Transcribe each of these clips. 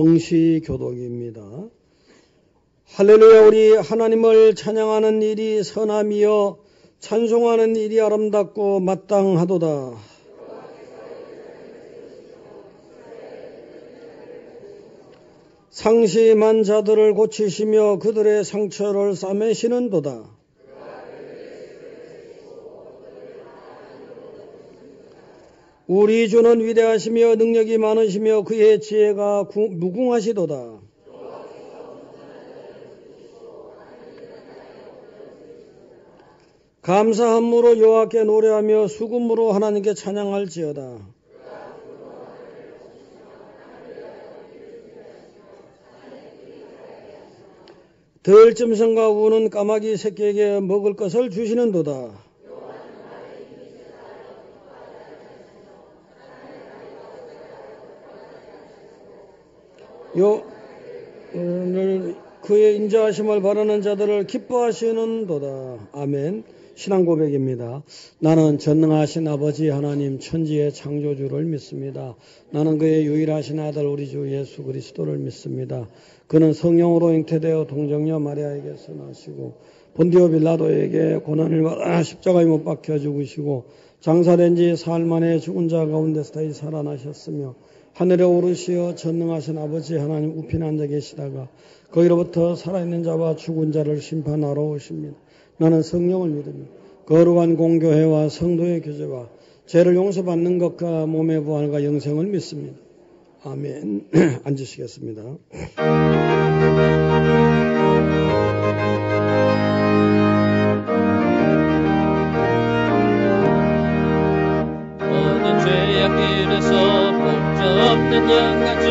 성시교독입니다. 할렐루야. 우리 하나님을 찬양하는 일이 선함이여 찬송하는 일이 아름답고 마땅하도다. 상심한 자들을 고치시며 그들의 상처를 싸매시는도다. 우리 주는 위대하시며 능력이 많으시며 그의 지혜가 무궁하시도다. 감사함으로 여호와께 노래하며 수금으로 하나님께 찬양할지어다. 들짐승과 우는 까마귀 새끼에게 먹을 것을 주시는도다. 그의 인자하심을 바라는 자들을 기뻐하시는도다. 아멘. 신앙 고백입니다. 나는 전능하신 아버지 하나님 천지의 창조주를 믿습니다. 나는 그의 유일하신 아들 우리 주 예수 그리스도를 믿습니다. 그는 성령으로 잉태되어 동정녀 마리아에게서 나시고 본디오 빌라도에게 고난을 받아 십자가에 못 박혀 죽으시고 장사된 지 사흘 만에 죽은 자 가운데서 다시 살아나셨으며 하늘에 오르시어 전능하신 아버지 하나님 우편에 앉아 계시다가 거기로부터 살아있는 자와 죽은 자를 심판하러 오십니다. 나는 성령을 믿으며 거룩한 공교회와 성도의 교제와 죄를 용서받는 것과 몸의 부활과 영생을 믿습니다. 아멘. 앉으시겠습니다. 모든 죄악길에서 볼자 없는 양같이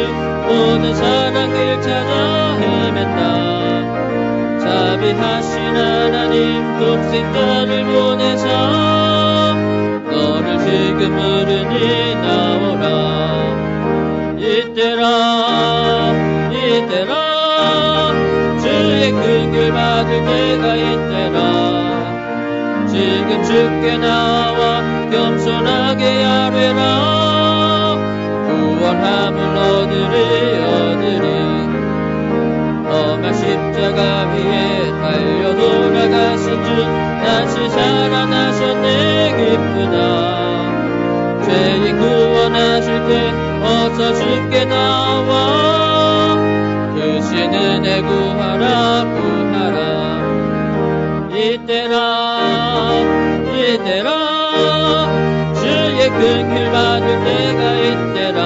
모든 사랑을 찾아 헤맸다. 자비하신 하나님 독생자를 보내사 너를 지금 부르니 나오라. 이때라 주의 긍휼 받을 때가 이때라. 지금 주께 나와 겸손하게 아뢰라. 구원함을 얻으리 험한 십자가 위에 달려 돌아가신 주 다시 살아나셨네. 기쁘다. 죄인 구원하실 때 어서 주께 나와 크신 은혜 구하라. 이때라 주의 긍휼 받을 때가 이때라.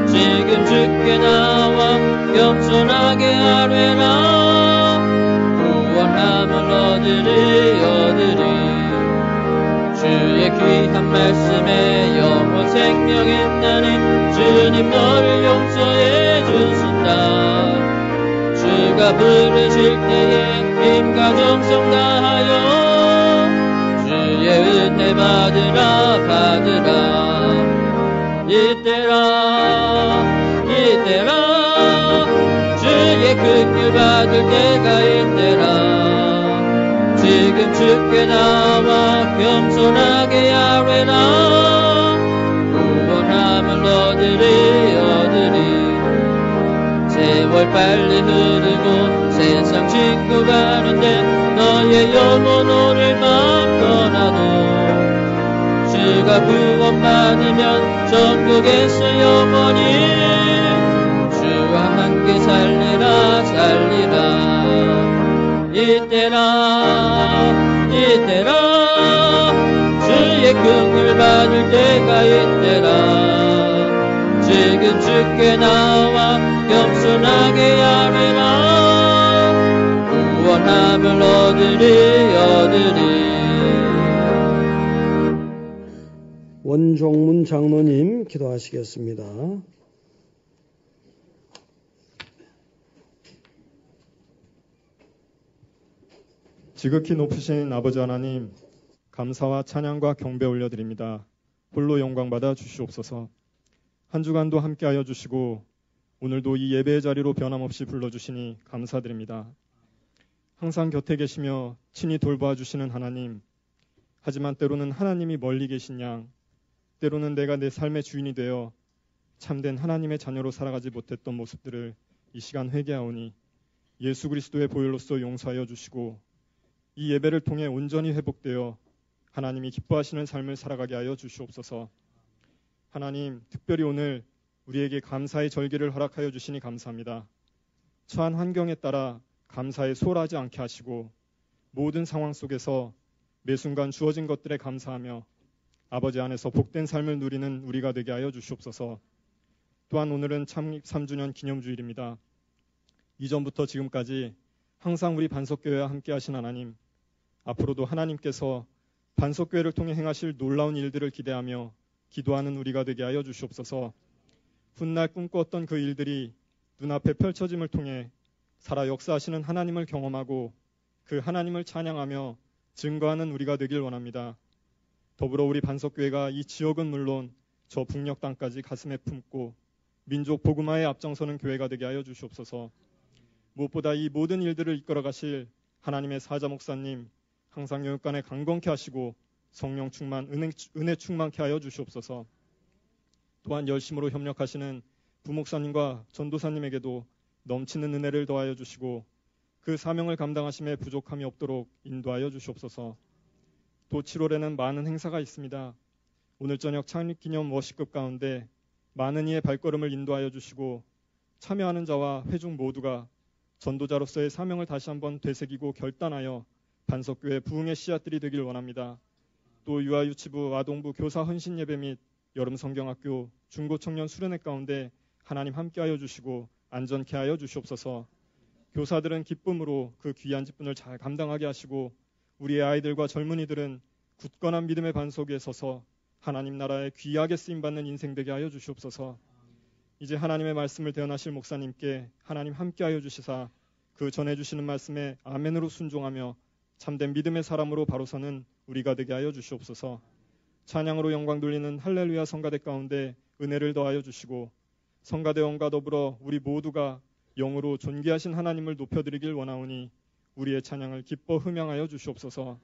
지금 주께 나와 겸손하게 아뢰라. 구원함을 얻으리. 주의 귀한 말씀에 영원 생명이 있나니 주님 너를 용서해 주신다. 주가 부르실 때에 힘과 정성 다하여 주의 은혜 받으라. 이때라 주의 긍휼 받을 때가 이때라. 지금 주께 나와 겸손하게 아뢰라. 구원함을 얻으리. 세월 빨리 흐르고 세상 짓고 가는데 너의 영혼 오늘 맘 떠나도 주가 구원받으면 천국에서 영원히 주와 함께 살리라. 이때라 주의 긍휼 받을 때가 이때라. 지금 주께 나와 겸손하게 아뢰라. 구원함을 얻으리. 원종문 장로님 기도하시겠습니다. 지극히 높으신 아버지 하나님, 감사와 찬양과 경배 올려드립니다. 홀로 영광받아 주시옵소서. 한 주간도 함께하여 주시고 오늘도 이 예배의 자리로 변함없이 불러주시니 감사드립니다. 항상 곁에 계시며 친히 돌보아 주시는 하나님, 하지만 때로는 하나님이 멀리 계신 양, 때로는 내가 내 삶의 주인이 되어 참된 하나님의 자녀로 살아가지 못했던 모습들을 이 시간 회개하오니 예수 그리스도의 보혈로서 용서하여 주시고 이 예배를 통해 온전히 회복되어 하나님이 기뻐하시는 삶을 살아가게 하여 주시옵소서. 하나님, 특별히 오늘 우리에게 감사의 절기를 허락하여 주시니 감사합니다. 처한 환경에 따라 감사에 소홀하지 않게 하시고 모든 상황 속에서 매 순간 주어진 것들에 감사하며 아버지 안에서 복된 삶을 누리는 우리가 되게 하여 주시옵소서. 또한 오늘은 창립 3주년 기념주일입니다. 이전부터 지금까지 항상 우리 반석교회와 함께 하신 하나님, 앞으로도 하나님께서 반석교회를 통해 행하실 놀라운 일들을 기대하며 기도하는 우리가 되게 하여 주시옵소서. 훗날 꿈꾸었던 그 일들이 눈앞에 펼쳐짐을 통해 살아 역사하시는 하나님을 경험하고 그 하나님을 찬양하며 증거하는 우리가 되길 원합니다. 더불어 우리 반석교회가 이 지역은 물론 저 북녘 땅까지 가슴에 품고 민족 복음화에 앞장서는 교회가 되게 하여 주시옵소서. 무엇보다 이 모든 일들을 이끌어 가실 하나님의 사자 목사님 항상 영육간에 강건케 하시고 성령 충만, 은혜 충만케 하여 주시옵소서. 또한 열심으로 협력하시는 부목사님과 전도사님에게도 넘치는 은혜를 더하여 주시고 그 사명을 감당하심에 부족함이 없도록 인도하여 주시옵소서. 또 7월에는 많은 행사가 있습니다. 오늘 저녁 창립기념 워시급 가운데 많은 이의 발걸음을 인도하여 주시고 참여하는 자와 회중 모두가 전도자로서의 사명을 다시 한번 되새기고 결단하여 반석교회 부흥의 씨앗들이 되길 원합니다. 또 유아유치부, 아동부 교사 헌신 예배 및 여름 성경학교, 중고청년 수련회 가운데 하나님 함께하여 주시고 안전케 하여 주시옵소서. 교사들은 기쁨으로 그 귀한 직분을 잘 감당하게 하시고 우리의 아이들과 젊은이들은 굳건한 믿음의 반석 위에 서서 하나님 나라에 귀하게 쓰임받는 인생 되게 하여 주시옵소서. 이제 하나님의 말씀을 대언하실 목사님께 하나님 함께하여 주시사 그 전해주시는 말씀에 아멘으로 순종하며 참된 믿음의 사람으로 바로 서는 우리가 되게 하여 주시옵소서. 찬양으로 영광 돌리는 할렐루야 성가대 가운데 은혜를 더하여 주시고 성가대원과 더불어 우리 모두가 영으로 존귀하신 하나님을 높여드리길 원하오니 우리의 찬양을 기뻐 흠양하여 주시옵소서.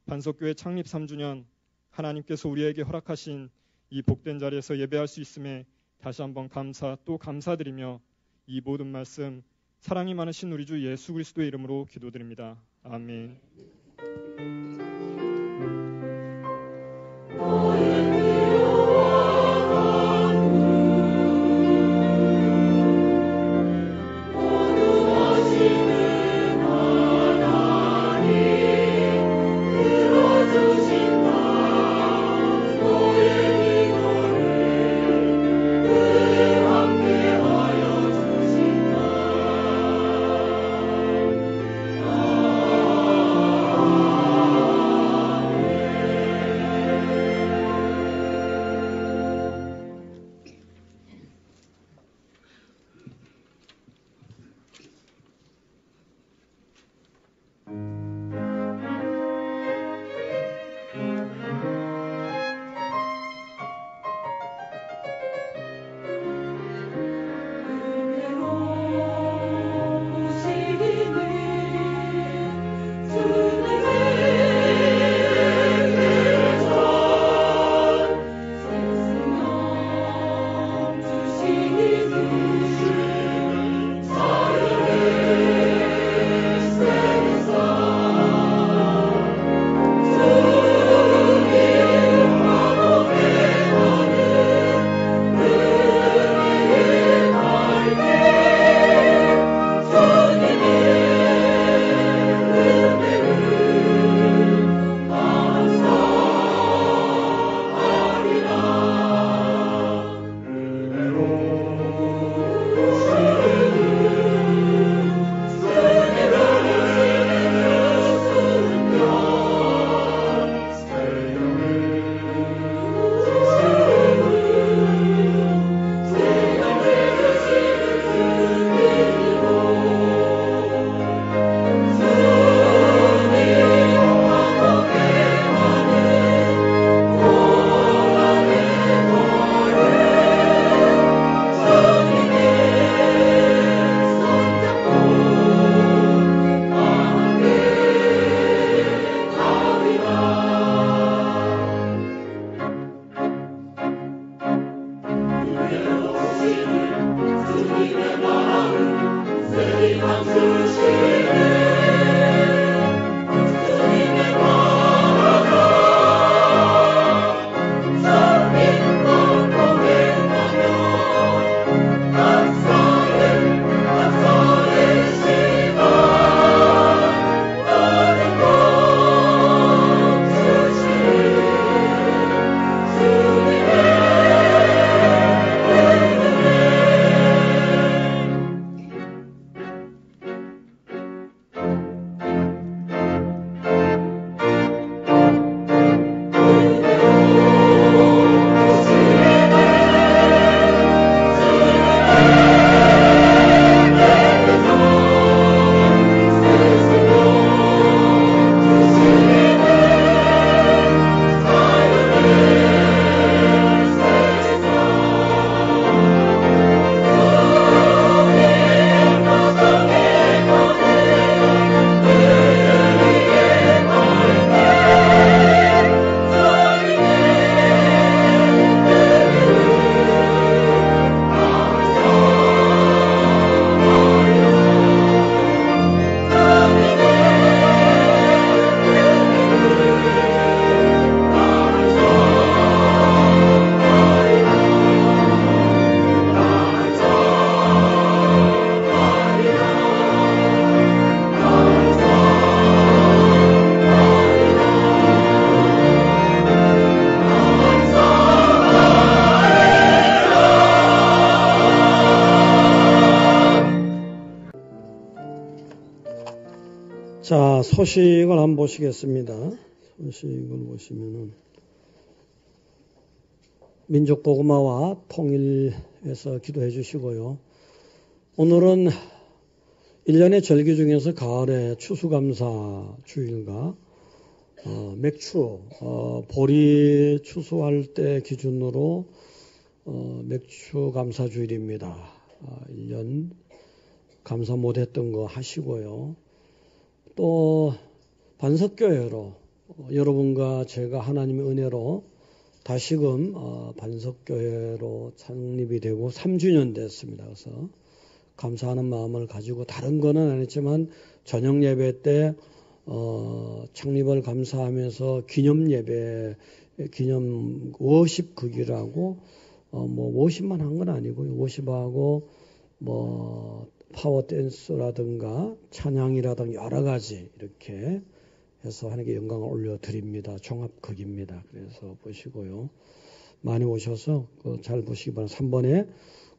반석교회 창립 3주년 하나님께서 우리에게 허락하신 이 복된 자리에서 예배할 수 있음에 다시 한번 감사 또 감사드리며 이 모든 말씀 사랑이 많으신 우리 주 예수 그리스도의 이름으로 기도드립니다. 아멘. 아 자, 소식을 한번 보시겠습니다. 소식을 보시면은 민족복음화와 통일에서 기도해 주시고요. 오늘은 1년의 절기 중에서 가을에 추수감사 주일과 맥추, 보리 추수할 때 기준으로 맥추 감사 주일입니다. 1년 감사 못했던 거 하시고요. 또 반석교회로 여러분과 제가 하나님의 은혜로 다시금 반석교회로 창립이 되고 3주년 됐습니다. 그래서 감사하는 마음을 가지고 다른 거는 안 했지만 저녁 예배 때 창립을 감사하면서 기념 예배, 기념 워십극이라고 뭐 워십만 한 건 아니고요. 워십하고 뭐 파워 댄스라든가 찬양이라든가 여러 가지 이렇게 해서 하나님께 영광을 올려드립니다. 종합극입니다. 그래서 보시고요. 많이 오셔서 잘 보시기 바랍니다. 3번에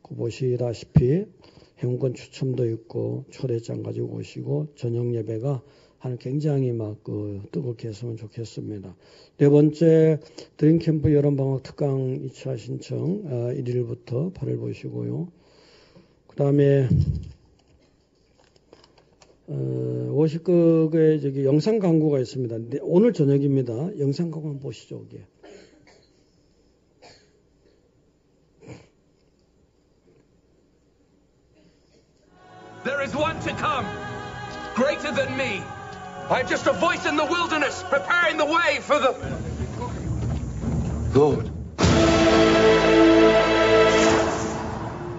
보시다시피 행운권 추첨도 있고 초대장 가지고 오시고 저녁 예배가 하는 굉장히 뜨겁게 했으면 좋겠습니다. 네 번째 드림캠프 여름방학 특강 2차 신청 1일부터 8일 보시고요. 그 다음에 워십극에 영상 광고가 있습니다. 네, 오늘 저녁입니다. 영상 광고 한번 보시죠. 여기. There is one to come, greater than me. I'm just a voice in the wilderness, preparing the way for the Lord.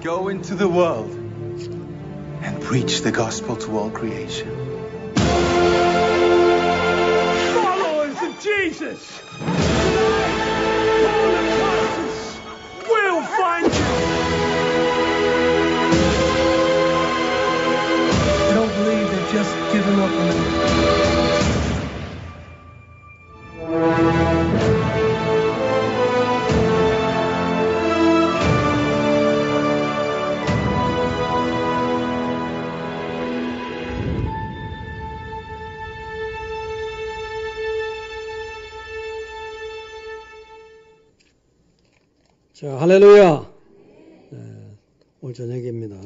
Go into the world and preach the gospel to all creation. Followers of Jesus, all the classes will find you. I don't believe they've just given up on it. 자, 할렐루야. 네, 오늘 저녁입니다.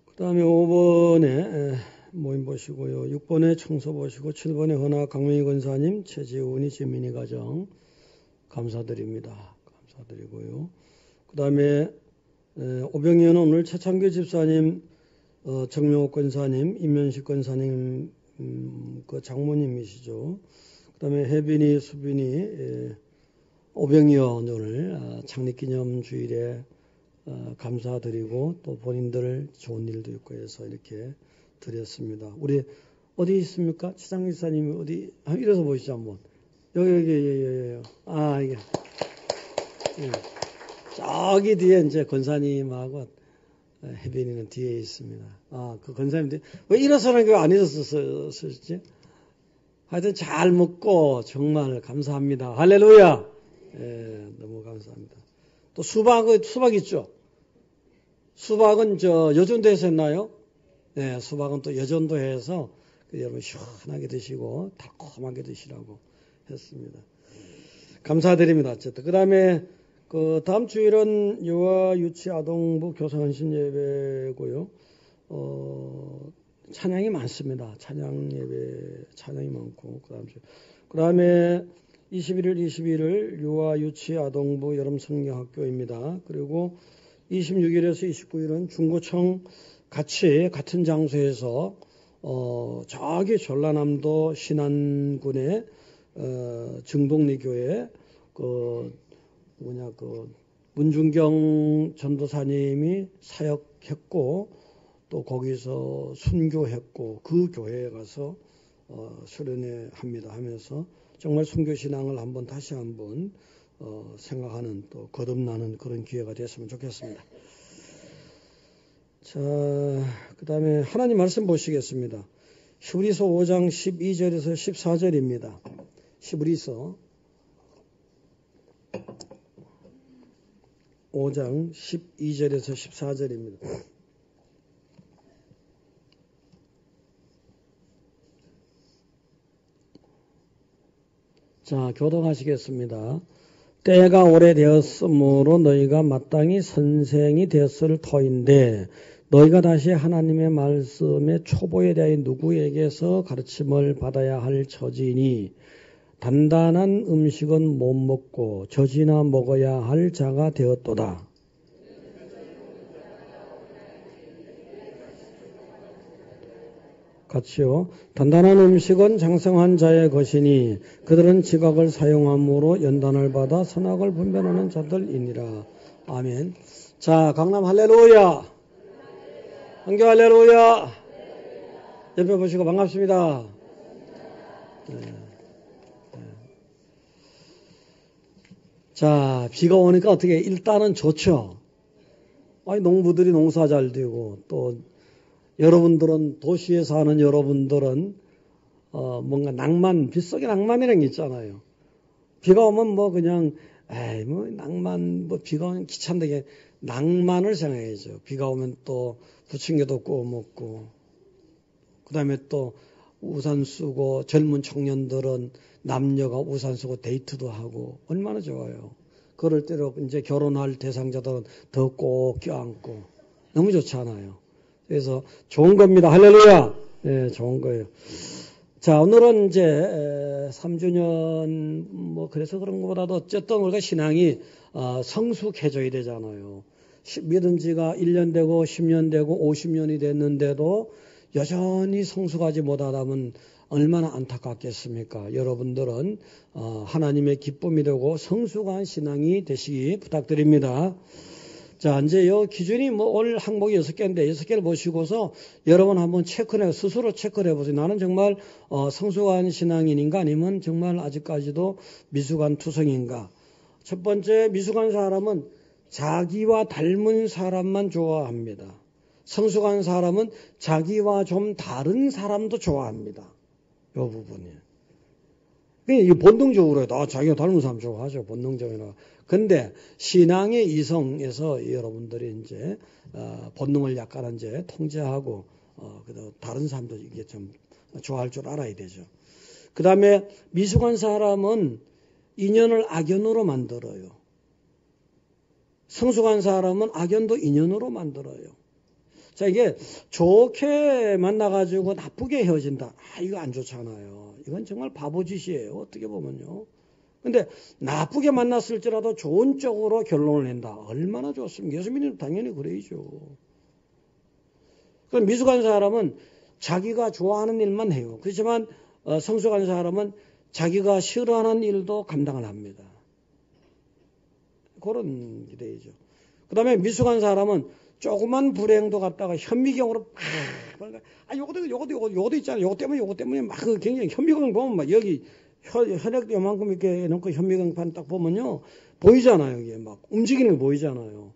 그 다음에 5번에 모임 보시고요. 6번에 청소 보시고 7번에 허나 강명희 권사님, 최지훈이 재민이 가정 감사드립니다. 감사드리고요. 그 다음에 오병이어는 오늘 최창규 집사님, 정명옥 권사님, 임면식 권사님 그 장모님이시죠. 그 다음에 혜빈이, 수빈이 오병이어 오늘 창립기념 주일에 감사드리고 또 본인들 좋은 일도 있고 해서 이렇게 드렸습니다. 우리 어디 있습니까? 최창규 집사님이 어디 일어서 보시죠 한번. 여기. 아 이게 저기 뒤에 이제 권사님하고 혜빈이는 뒤에 있습니다. 그 권사님 뒤에 왜 일어서는 게 안 일어섰었지? 하여튼 잘 먹고 정말 감사합니다. 할렐루야. 너무 감사합니다. 또 수박 있죠? 수박은 여전도에서 했나요? 네, 수박은 또 여전도에서 여러분 시원하게 드시고 달콤하게 드시라고 했습니다. 감사드립니다. 어쨌든 그 다음에 다음 주일은 유아 유치 아동부 교사헌신 예배고요. 찬양이 많습니다. 찬양 예배 찬양이 많고 그 다음에 21일, 22일 유아 유치 아동부 여름 성경학교입니다. 그리고 26일에서 29일은 중고청 같은 장소에서 저기 전라남도 신안군의 증동리교회 문중경 전도사님이 사역했고 또 거기서 순교했고 그 교회에 가서 수련회 합니다 하면서 정말 순교신앙을 다시 한번 생각하는 또 거듭나는 그런 기회가 됐으면 좋겠습니다. 자, 그 다음에 하나님 말씀 보시겠습니다. 히브리서 5장 12절에서 14절입니다. 히브리서 5장 12절에서 14절입니다. 자, 교독하시겠습니다. 때가 오래되었으므로 너희가 마땅히 선생이 되었을 터인데 너희가 다시 하나님의 말씀의 초보에 대하여 누구에게서 가르침을 받아야 할 처지니 단단한 음식은 못 먹고 젖이나 먹어야 할 자가 되었도다. 같이요. 단단한 음식은 장성한 자의 것이니 그들은 지각을 사용함으로 연단을 받아 선악을 분별하는 자들이니라. 아멘. 자, 강남 할렐루야. 한교 할렐루야. 옆에 보시고 반갑습니다. 네. 자, 비가 오니까 어떻게 일단은 좋죠. 아니, 농부들이 농사 잘 되고 또 여러분들은 도시에 사는 여러분들은 뭔가 낭만, 빗속에 낭만이라는 게 있잖아요. 비가 오면 뭐 그냥 뭐 낭만, 뭐 비가 오면 귀찮게 낭만을 생각해야죠. 비가 오면 또 부침개도 구워 먹고 그다음에 또 우산 쓰고 젊은 청년들은 남녀가 우산 쓰고 데이트도 하고 얼마나 좋아요. 그럴 때로 이제 결혼할 대상자들은 더 꼭 껴안고 너무 좋잖아요. 그래서 좋은 겁니다. 할렐루야. 네, 좋은 거예요. 자, 오늘은 이제 3주년 뭐 그래서 그런 것보다도 어쨌든 우리가 신앙이 성숙해져야 되잖아요. 믿은 지가 1년 되고 10년 되고 50년이 됐는데도 여전히 성숙하지 못하다면 얼마나 안타깝겠습니까? 여러분들은 하나님의 기쁨이 되고 성숙한 신앙이 되시기 부탁드립니다. 자, 이제 요 기준이 뭐 올 항목이 6개인데 6개를 보시고서 여러분 한번 스스로 체크를 해보세요. 나는 정말 성숙한 신앙인인가 아니면 정말 아직까지도 미숙한 투성인가. 첫 번째, 미숙한 사람은 자기와 닮은 사람만 좋아합니다. 성숙한 사람은 자기와 좀 다른 사람도 좋아합니다. 요 부분이. 이게 본능적으로 해도 자기가 닮은 사람 좋아하죠. 본능적으로. 근데 신앙의 이성에서 여러분들이 이제 본능을 약간 이제 통제하고 그래도 다른 사람도 이게 좀 좋아할 줄 알아야 되죠. 그 다음에 미숙한 사람은 인연을 악연으로 만들어요. 성숙한 사람은 악연도 인연으로 만들어요. 자, 이게 좋게 만나가지고 나쁘게 헤어진다. 이거 안 좋잖아요. 이건 정말 바보짓이에요. 어떻게 보면요. 근데 나쁘게 만났을지라도 좋은 쪽으로 결론을 낸다. 얼마나 좋습니까? 예수님은 당연히 그래야죠. 그럼 미숙한 사람은 자기가 좋아하는 일만 해요. 그렇지만 성숙한 사람은 자기가 싫어하는 일도 감당을 합니다. 그런 기대이죠. 그 다음에 미숙한 사람은 조그만 불행도 갖다가 현미경으로 요것도 있잖아요. 요것 때문에 막 굉장히 현미경 보면 막 여기 혈액 요만큼 이렇게 놓고 현미경판 딱 보면요. 보이잖아요. 이게 막 움직이는 게 보이잖아요.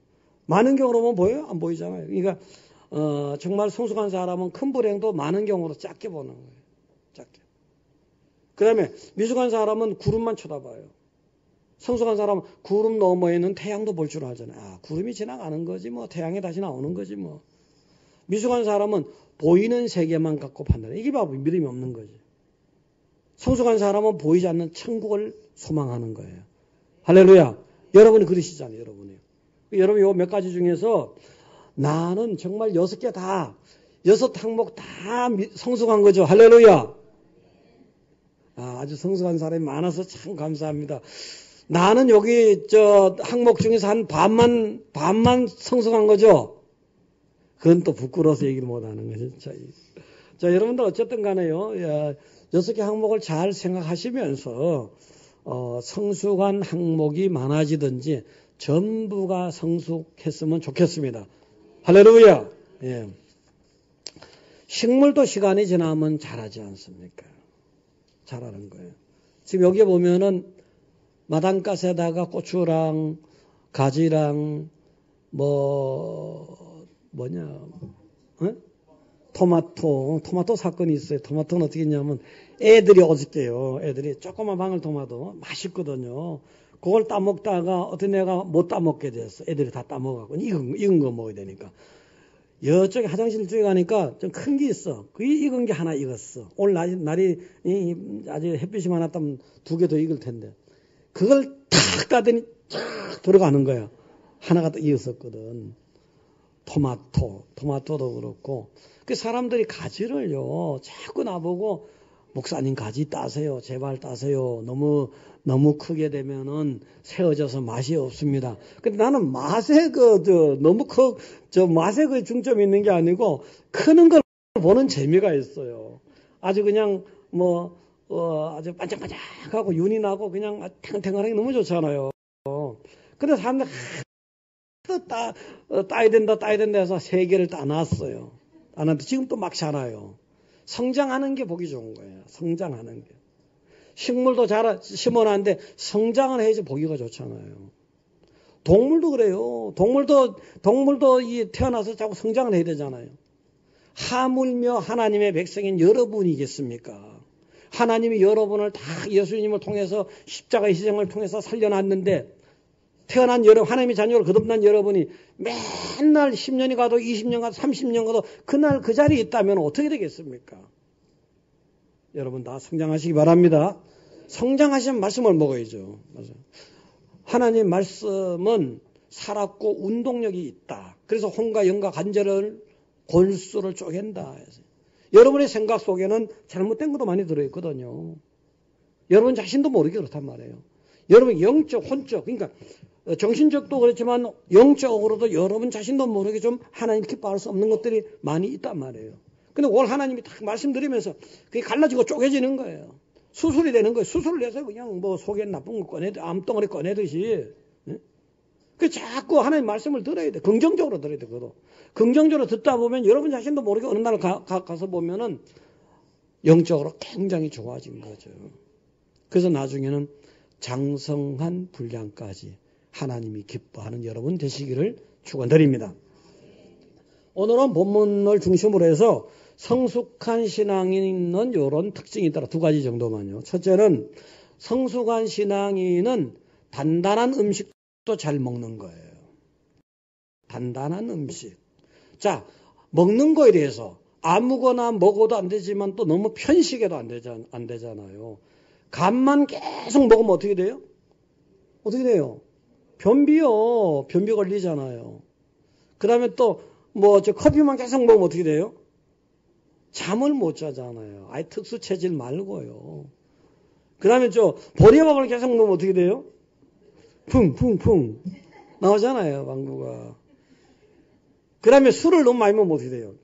많은 경우로 보면 보여요? 안 보이잖아요. 그러니까 정말 성숙한 사람은 큰 불행도 많은 경우로 작게 보는 거예요. 작게. 그 다음에 미숙한 사람은 구름만 쳐다봐요. 성숙한 사람은 구름 너머에 있는 태양도 볼 줄 알잖아요. 구름이 지나가는 거지 뭐 태양이 다시 나오는 거지 뭐. 미숙한 사람은 보이는 세계만 갖고 판단해. 이게 바로 믿음이 없는 거지. 성숙한 사람은 보이지 않는 천국을 소망하는 거예요. 할렐루야. 여러분이 그러시잖아요. 여러분이. 여러분 요 몇 가지 중에서 나는 정말 6개 다 6항목 다 성숙한 거죠. 할렐루야. 아주 성숙한 사람이 많아서 참 감사합니다. 나는 여기 항목 중에서 한 반만 성숙한 거죠. 그건 또 부끄러워서 얘기를 못하는 거죠. 자, 여러분들 어쨌든 간에요. 6개 항목을 잘 생각하시면서 성숙한 항목이 많아지든지 전부가 성숙했으면 좋겠습니다. 할렐루야. 예. 식물도 시간이 지나면 자라지 않습니까? 자라는 거예요. 지금 여기 보면은 마당갓에다가 고추랑 가지랑 토마토 사건이 있어요. 토마토는 어떻게 했냐면 애들이 어저께요. 애들이 조그만 방울토마토 맛있거든요. 그걸 따먹다가 어떤 애가 못 따먹게 됐어. 애들이 다 따먹어갖고 익은 거 먹어야 되니까. 여쪽에 화장실 쪽에 가니까 좀 큰 게 있어. 그 익은 게 하나 익었어. 오늘 날이 아주 햇빛이 많았다면 2개 더 익을 텐데. 그걸 탁 따더니 쫙 들어가는 거야. 하나가 또 익었었거든. 토마토도 그렇고. 그 사람들이 가지를요, 자꾸 나보고 목사님 가지 따세요. 제발 따세요. 너무 크게 되면은 세어져서 맛이 없습니다. 근데 나는 맛에 너무 맛에 그 중점이 있는 게 아니고 크는 걸 보는 재미가 있어요. 아주 그냥 아주 반짝반짝하고 윤이 나고 그냥 탱탱하게 너무 좋잖아요. 근데 사람들 따야 된다 해서 3개를 따놨어요. 따놨는데 지금 또 막 자라요. 성장하는 게 보기 좋은 거예요. 성장하는 게. 식물도 심어놨는데 성장을 해야지 보기가 좋잖아요. 동물도 그래요. 동물도 태어나서 자꾸 성장을 해야 되잖아요. 하물며 하나님의 백성인 여러분이겠습니까? 하나님이 여러분을 다 예수님을 통해서 십자가 희생을 통해서 살려놨는데 태어난 하나님의 자녀로 거듭난 여러분이 맨날 10년이 가도 20년 가도 30년 가도 그날 그 자리에 있다면 어떻게 되겠습니까? 여러분 다 성장하시기 바랍니다. 성장하시면 말씀을 먹어야죠. 맞아요. 하나님 말씀은 살았고 운동력이 있다. 그래서 혼과 영과 간절을 골수를 쪼갠다. 여러분의 생각 속에는 잘못된 것도 많이 들어있거든요. 여러분 자신도 모르게 그렇단 말이에요. 여러분 영적, 혼적, 그러니까 정신적도 그렇지만 영적으로도 여러분 자신도 모르게 좀 하나님 기뻐할 수 없는 것들이 많이 있단 말이에요. 근데 오늘 하나님이 딱 말씀드리면서 그게 갈라지고 쪼개지는 거예요. 수술이 되는 거예요. 수술을 해서 그냥 속에 나쁜 거 암덩어리 꺼내듯이. 그 자꾸 하나님 말씀을 들어야 돼. 긍정적으로 들어야 돼. 그것도. 긍정적으로 듣다 보면 여러분 자신도 모르게 어느 날 가서 보면은 영적으로 굉장히 좋아진 거죠. 그래서 나중에는 장성한 분량까지 하나님이 기뻐하는 여러분 되시기를 축원드립니다. 오늘은 본문을 중심으로 해서 성숙한 신앙인은 이런 특징이 있더라. 2가지 정도만요. 첫째는 성숙한 신앙인은 단단한 음식도 잘 먹는 거예요. 단단한 음식. 자, 먹는 거에 대해서 아무거나 먹어도 안 되지만 또 너무 편식해도 안 되잖아요. 간만 계속 먹으면 어떻게 돼요? 어떻게 돼요? 변비요. 변비 걸리잖아요. 그 다음에 또 커피만 계속 먹으면 어떻게 돼요? 잠을 못 자잖아요. 아예 특수 체질 말고요. 그 다음에 보리밥을 계속 먹으면 어떻게 돼요? 쿵쿵쿵 나오잖아요. 방구가. 그 다음에 술을 너무 많이 먹으면 어떻게 돼요?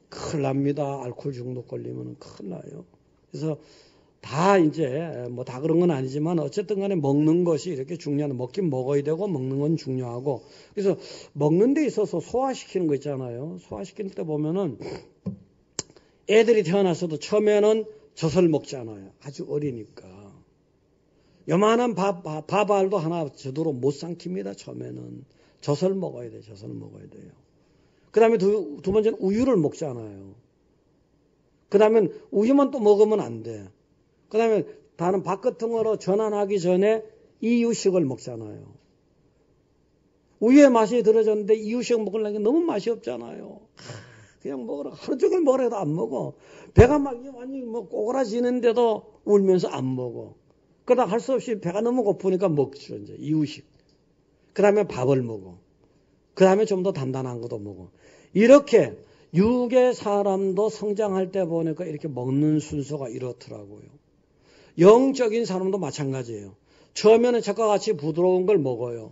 큰일 납니다. 알코올 중독 걸리면 큰일 나요. 그래서 다 다 그런 건 아니지만 어쨌든 간에 먹는 것이 이렇게 중요한, 먹긴 먹어야 되고 먹는 건 중요하고, 그래서 먹는 데 있어서 소화시키는 거 있잖아요. 소화시킬 때 보면은 애들이 태어났어도 처음에는 젖을 먹잖아요. 아주 어리니까. 요만한 밥알도 하나 제대로 못 삼킵니다. 처음에는. 젖을 먹어야 돼요. 젖을 먹어야 돼요. 그 다음에 두 번째는 우유를 먹잖아요. 그 다음에 우유만 또 먹으면 안 돼. 그 다음에 다른 바깥으로 전환하기 전에 이유식을 먹잖아요. 우유의 맛이 들어졌는데 이유식 먹으려면 너무 맛이 없잖아요. 그냥 먹으라. 하루 종일 먹으라 해도 안 먹어. 배가 막 완전히 꼬그라지는데도 울면서 안 먹어. 그러다 할 수 없이 배가 너무 고프니까 먹죠. 이제 이유식. 그 다음에 밥을 먹어. 그 다음에 좀 더 단단한 것도 먹어. 이렇게 육의 사람도 성장할 때 보니까 이렇게 먹는 순서가 이렇더라고요. 영적인 사람도 마찬가지예요. 처음에는 저와 같이 부드러운 걸 먹어요.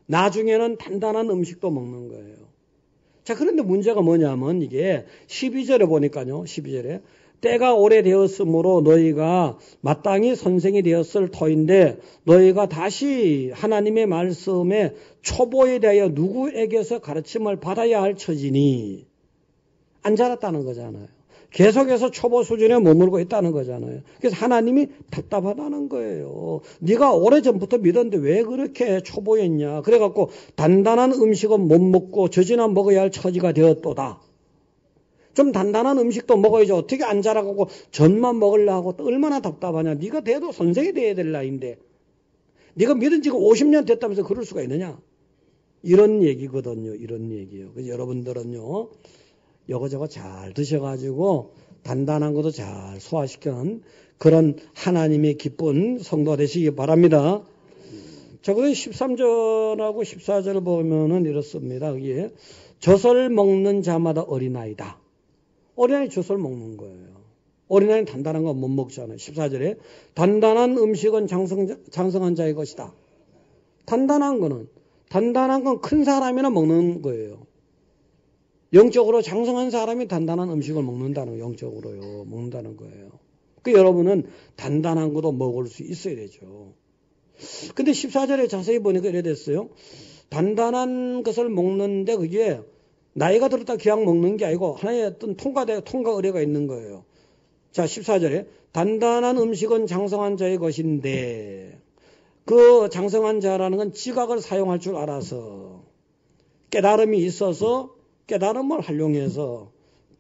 나중에는 단단한 음식도 먹는 거예요. 자, 그런데 문제가 뭐냐면 이게 12절에 보니까요. 12절에 때가 오래되었으므로 너희가 마땅히 선생이 되었을 터인데 너희가 다시 하나님의 말씀에 초보에 대하여 누구에게서 가르침을 받아야 할 처지니 안 자랐다는 거잖아요. 계속해서 초보 수준에 머물고 있다는 거잖아요. 그래서 하나님이 답답하다는 거예요. 네가 오래전부터 믿었는데 왜 그렇게 초보였냐. 그래갖고 단단한 음식은 못 먹고 젖이나 먹어야 할 처지가 되었도다. 좀 단단한 음식도 먹어야지. 어떻게 안 자라고 젖만 먹으려고 또 얼마나 답답하냐. 네가 돼도 선생이 돼야 될 나이인데 네가 믿은 지가 50년 됐다면서 그럴 수가 있느냐. 이런 얘기거든요. 이런 얘기요. 그래서 여러분들은요, 이거저거 잘 드셔가지고 단단한 것도 잘 소화시키는 그런 하나님의 기쁜 성도가 되시기 바랍니다. 자, 그래서 13절하고 14절을 보면은 이렇습니다. 여기에 젖을 먹는 자마다 어린아이다. 어린아이 젖을 먹는 거예요. 어린아이는 단단한 거 못 먹잖아요. 14절에 단단한 음식은 장성한 자의 것이다. 단단한 건 큰 사람이나 먹는 거예요. 영적으로 장성한 사람이 단단한 음식을 먹는다는 거예요. 영적으로요. 먹는다는 거예요. 그 여러분은 단단한 것도 먹을 수 있어야 되죠. 근데 14절에 자세히 보니까 이래 됐어요. 단단한 것을 먹는데 그게 나이가 들었다 그냥 먹는 게 아니고 하나의 어떤 통과 의례가 있는 거예요. 자, 14절에 단단한 음식은 장성한 자의 것인데 그 장성한 자라는 건 지각을 사용할 줄 알아서 깨달음이 있어서 깨달음을 활용해서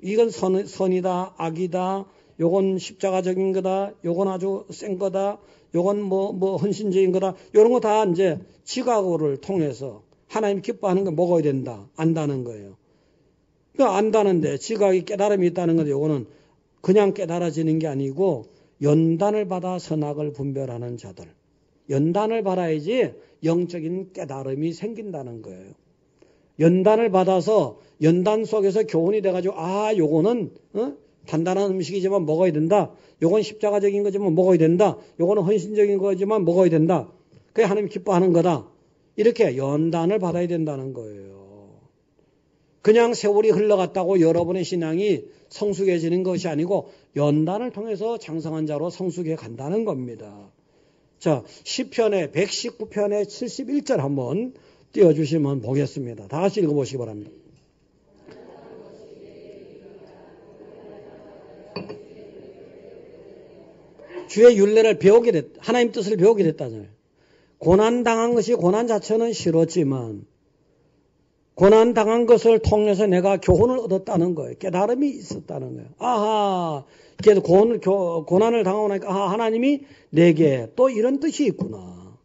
이건 선이다, 악이다, 요건 십자가적인 거다, 요건 아주 센 거다, 요건 뭐 헌신적인 거다, 요런 거 다 이제 지각을 통해서 하나님 기뻐하는 거 먹어야 된다, 안다는 거예요. 그 안다는데 지각이 깨달음이 있다는 건데 요거는 그냥 깨달아지는 게 아니고 연단을 받아 선악을 분별하는 자들. 연단을 받아야지 영적인 깨달음이 생긴다는 거예요. 연단을 받아서 연단 속에서 교훈이 돼가지고 요거는 단단한 음식이지만 먹어야 된다. 요건 십자가적인 거지만 먹어야 된다. 요거는 헌신적인 거지만 먹어야 된다. 그게 하나님 기뻐하는 거다. 이렇게 연단을 받아야 된다는 거예요. 그냥 세월이 흘러갔다고 여러분의 신앙이 성숙해지는 것이 아니고 연단을 통해서 장성한 자로 성숙해 간다는 겁니다. 자, 시편의 119편의 71절 한번 띄워주시면 보겠습니다. 다 같이 읽어보시기 바랍니다. 주의 율례를 배우게 됐다. 하나님 뜻을 배우게 됐다잖아요. 고난당한 것이 고난 자체는 싫었지만 고난당한 것을 통해서 내가 교훈을 얻었다는 거예요. 깨달음이 있었다는 거예요. 아하, 그래서 고난을 당하고 나니까 하나님이 내게 또 이런 뜻이 있구나.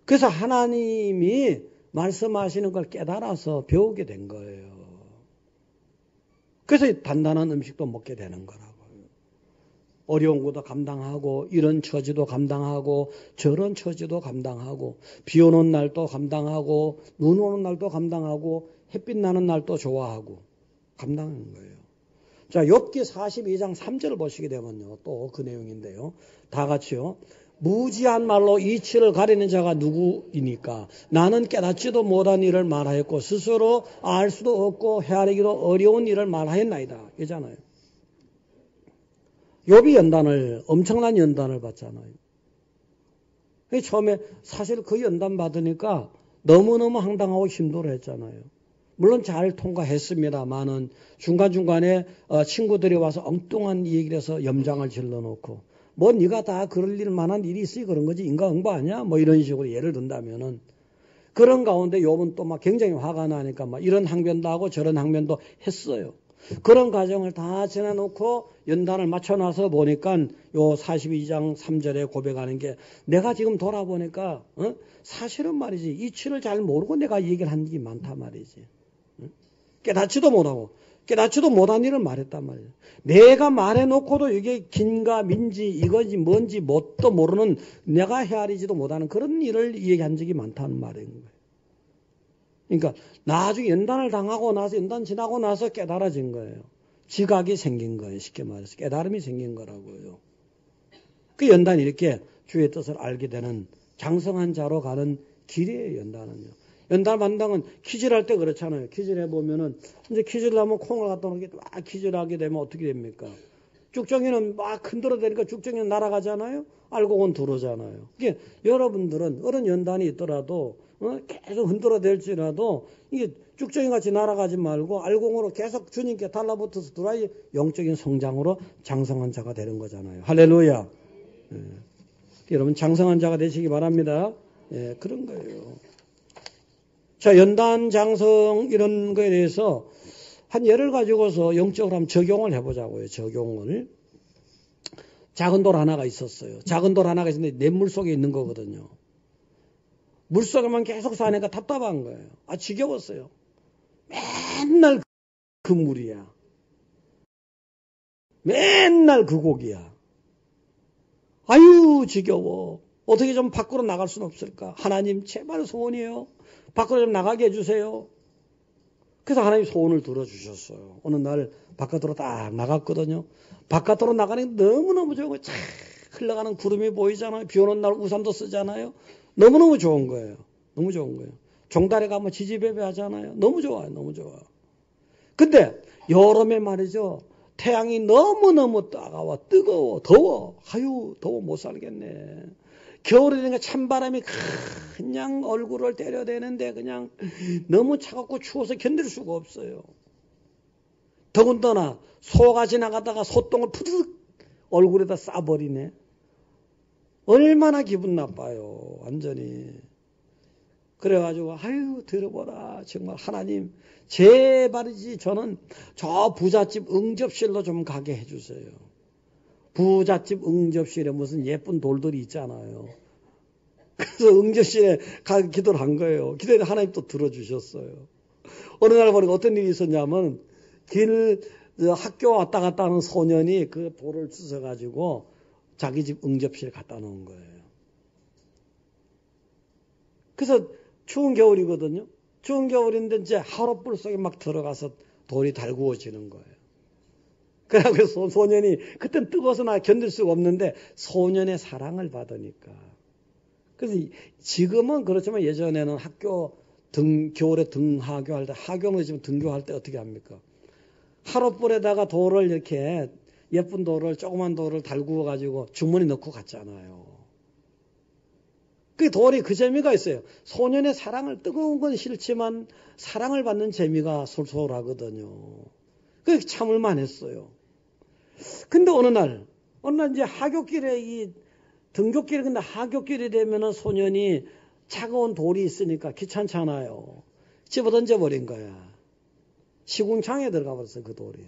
그래서 하나님이 말씀하시는 걸 깨달아서 배우게 된 거예요. 그래서 단단한 음식도 먹게 되는 거라고요. 어려운 것도 감당하고 이런 처지도 감당하고 저런 처지도 감당하고 비 오는 날도 감당하고 눈 오는 날도 감당하고 햇빛 나는 날도 좋아하고 감당하는 거예요. 자, 욥기 42장 3절을 보시게 되면요. 또 그 내용인데요. 다 같이요. 무지한 말로 이치를 가리는 자가 누구이니까 나는 깨닫지도 못한 일을 말하였고 스스로 알 수도 없고 헤아리기도 어려운 일을 말하였나이다. 이잖아요. 욥이 엄청난 연단을 받잖아요. 처음에 사실 그 연단 받으니까 너무너무 황당하고 힘들어 했잖아요. 물론 잘 통과했습니다만은 중간중간에 친구들이 와서 엉뚱한 얘기를 해서 염장을 질러놓고 뭐 네가 다 그럴 일 만한 일이 있으니 그런 거지 인과응보 아니야? 뭐 이런 식으로 예를 든다면은 그런 가운데 욥은 또 막 굉장히 화가 나니까 막 이런 항변도 하고 저런 항변도 했어요. 그런 과정을 다 지나놓고 연단을 맞춰놔서 보니까 요 42장 3절에 고백하는 게 내가 지금 돌아보니까 사실은 말이지 이치를 잘 모르고 내가 얘기를 한 게 많단 말이지. 깨닫지도 못하고 깨닫지도 못한 일을 말했단 말이에요. 내가 말해놓고도 이게 긴가 민지 이건지 뭔지 뭣도 모르는 내가 헤아리지도 못하는 그런 일을 얘기한 적이 많다는 말인 거예요. 그러니까 나중에 연단을 당하고 나서 연단 지나고 나서 깨달아진 거예요. 지각이 생긴 거예요. 쉽게 말해서 깨달음이 생긴 거라고요. 그 연단이 이렇게 주의 뜻을 알게 되는 장성한 자로 가는 길이에요. 연단은요. 연단 반당은 퀴즈를 할 때 그렇잖아요. 퀴즈를 해보면은 이제 퀴즈를 하면 콩을 갖다 놓게 막 퀴즈를 하게 되면 어떻게 됩니까? 쭉정이는 막 흔들어대니까 쭉정이는 날아가잖아요. 알곡은 들어오잖아요. 이게 여러분들은 어른 연단이 있더라도 계속 흔들어댈지라도 이게 쭉정이 같이 날아가지 말고 알곡으로 계속 주님께 달라붙어서 들어야 영적인 성장으로 장성한 자가 되는 거잖아요. 할렐루야. 예. 여러분 장성한 자가 되시기 바랍니다. 예, 그런 거예요. 자, 연단, 장성 이런 거에 대해서 한 예를 가지고서 영적으로 한번 적용을 해보자고요. 적용을. 작은 돌 하나가 있었어요. 작은 돌 하나가 있었는데 냇물 속에 있는 거거든요. 물속에만 계속 사니까 답답한 거예요. 아, 지겨웠어요. 맨날 그 물이야. 맨날 그 고기야. 아유, 지겨워. 어떻게 좀 밖으로 나갈 수는 없을까? 하나님, 제발 소원이에요. 밖으로 좀 나가게 해주세요. 그래서 하나님 소원을 들어주셨어요. 어느 날 바깥으로 딱 나갔거든요. 바깥으로 나가는 게 너무너무 좋은 거예요. 쫙 흘러가는 구름이 보이잖아요. 비 오는 날 우산도 쓰잖아요. 너무너무 좋은 거예요. 너무 좋은 거예요. 종달에 가면 지지배배 하잖아요. 너무 좋아요. 너무 좋아. 근데 여름에 말이죠. 태양이 너무너무 따가워, 뜨거워, 더워. 아유, 더워 못 살겠네. 겨울에 되니까 찬바람이 그냥 얼굴을 때려대는데 그냥 너무 차갑고 추워서 견딜 수가 없어요. 더군다나 소가 지나가다가 소똥을 푸드득 얼굴에다 싸버리네. 얼마나 기분 나빠요. 완전히. 그래가지고 아유 들어보라. 정말 하나님 제발이지 저는 저 부잣집 응접실로 좀 가게 해주세요. 부잣집 응접실에 무슨 예쁜 돌들이 있잖아요. 그래서 응접실에 가 기도를 한 거예요. 기도를 하나님 또 들어주셨어요. 어느 날 보니까 어떤 일이 있었냐면 학교 왔다 갔다 하는 소년이 그 돌을 주워가지고 자기 집 응접실에 갖다 놓은 거예요. 그래서 추운 겨울이거든요. 추운 겨울인데 이제 하룻불 속에 막 들어가서 돌이 달구어지는 거예요. 그래서 소년이 그땐 뜨거워서 나 견딜 수가 없는데 소년의 사랑을 받으니까. 그래서 지금은 그렇지만 예전에는 겨울에 등하교할 때, 하교는 지금 등교할 때 어떻게 합니까? 하룻불에다가 돌을 이렇게 예쁜 돌을, 조그만 돌을 달구어 가지고 주머니 넣고 갔잖아요. 그 돌이 그 재미가 있어요. 소년의 사랑을, 뜨거운 건 싫지만 사랑을 받는 재미가 솔솔하거든요. 그래서 참을만 했어요. 근데 어느 날 이제 하굣길에 등굣길에 근데 하굣길이 되면은 소년이 차가운 돌이 있으니까 귀찮잖아요. 집어 던져버린 거야. 시궁창에 들어가 버렸어, 그 돌이.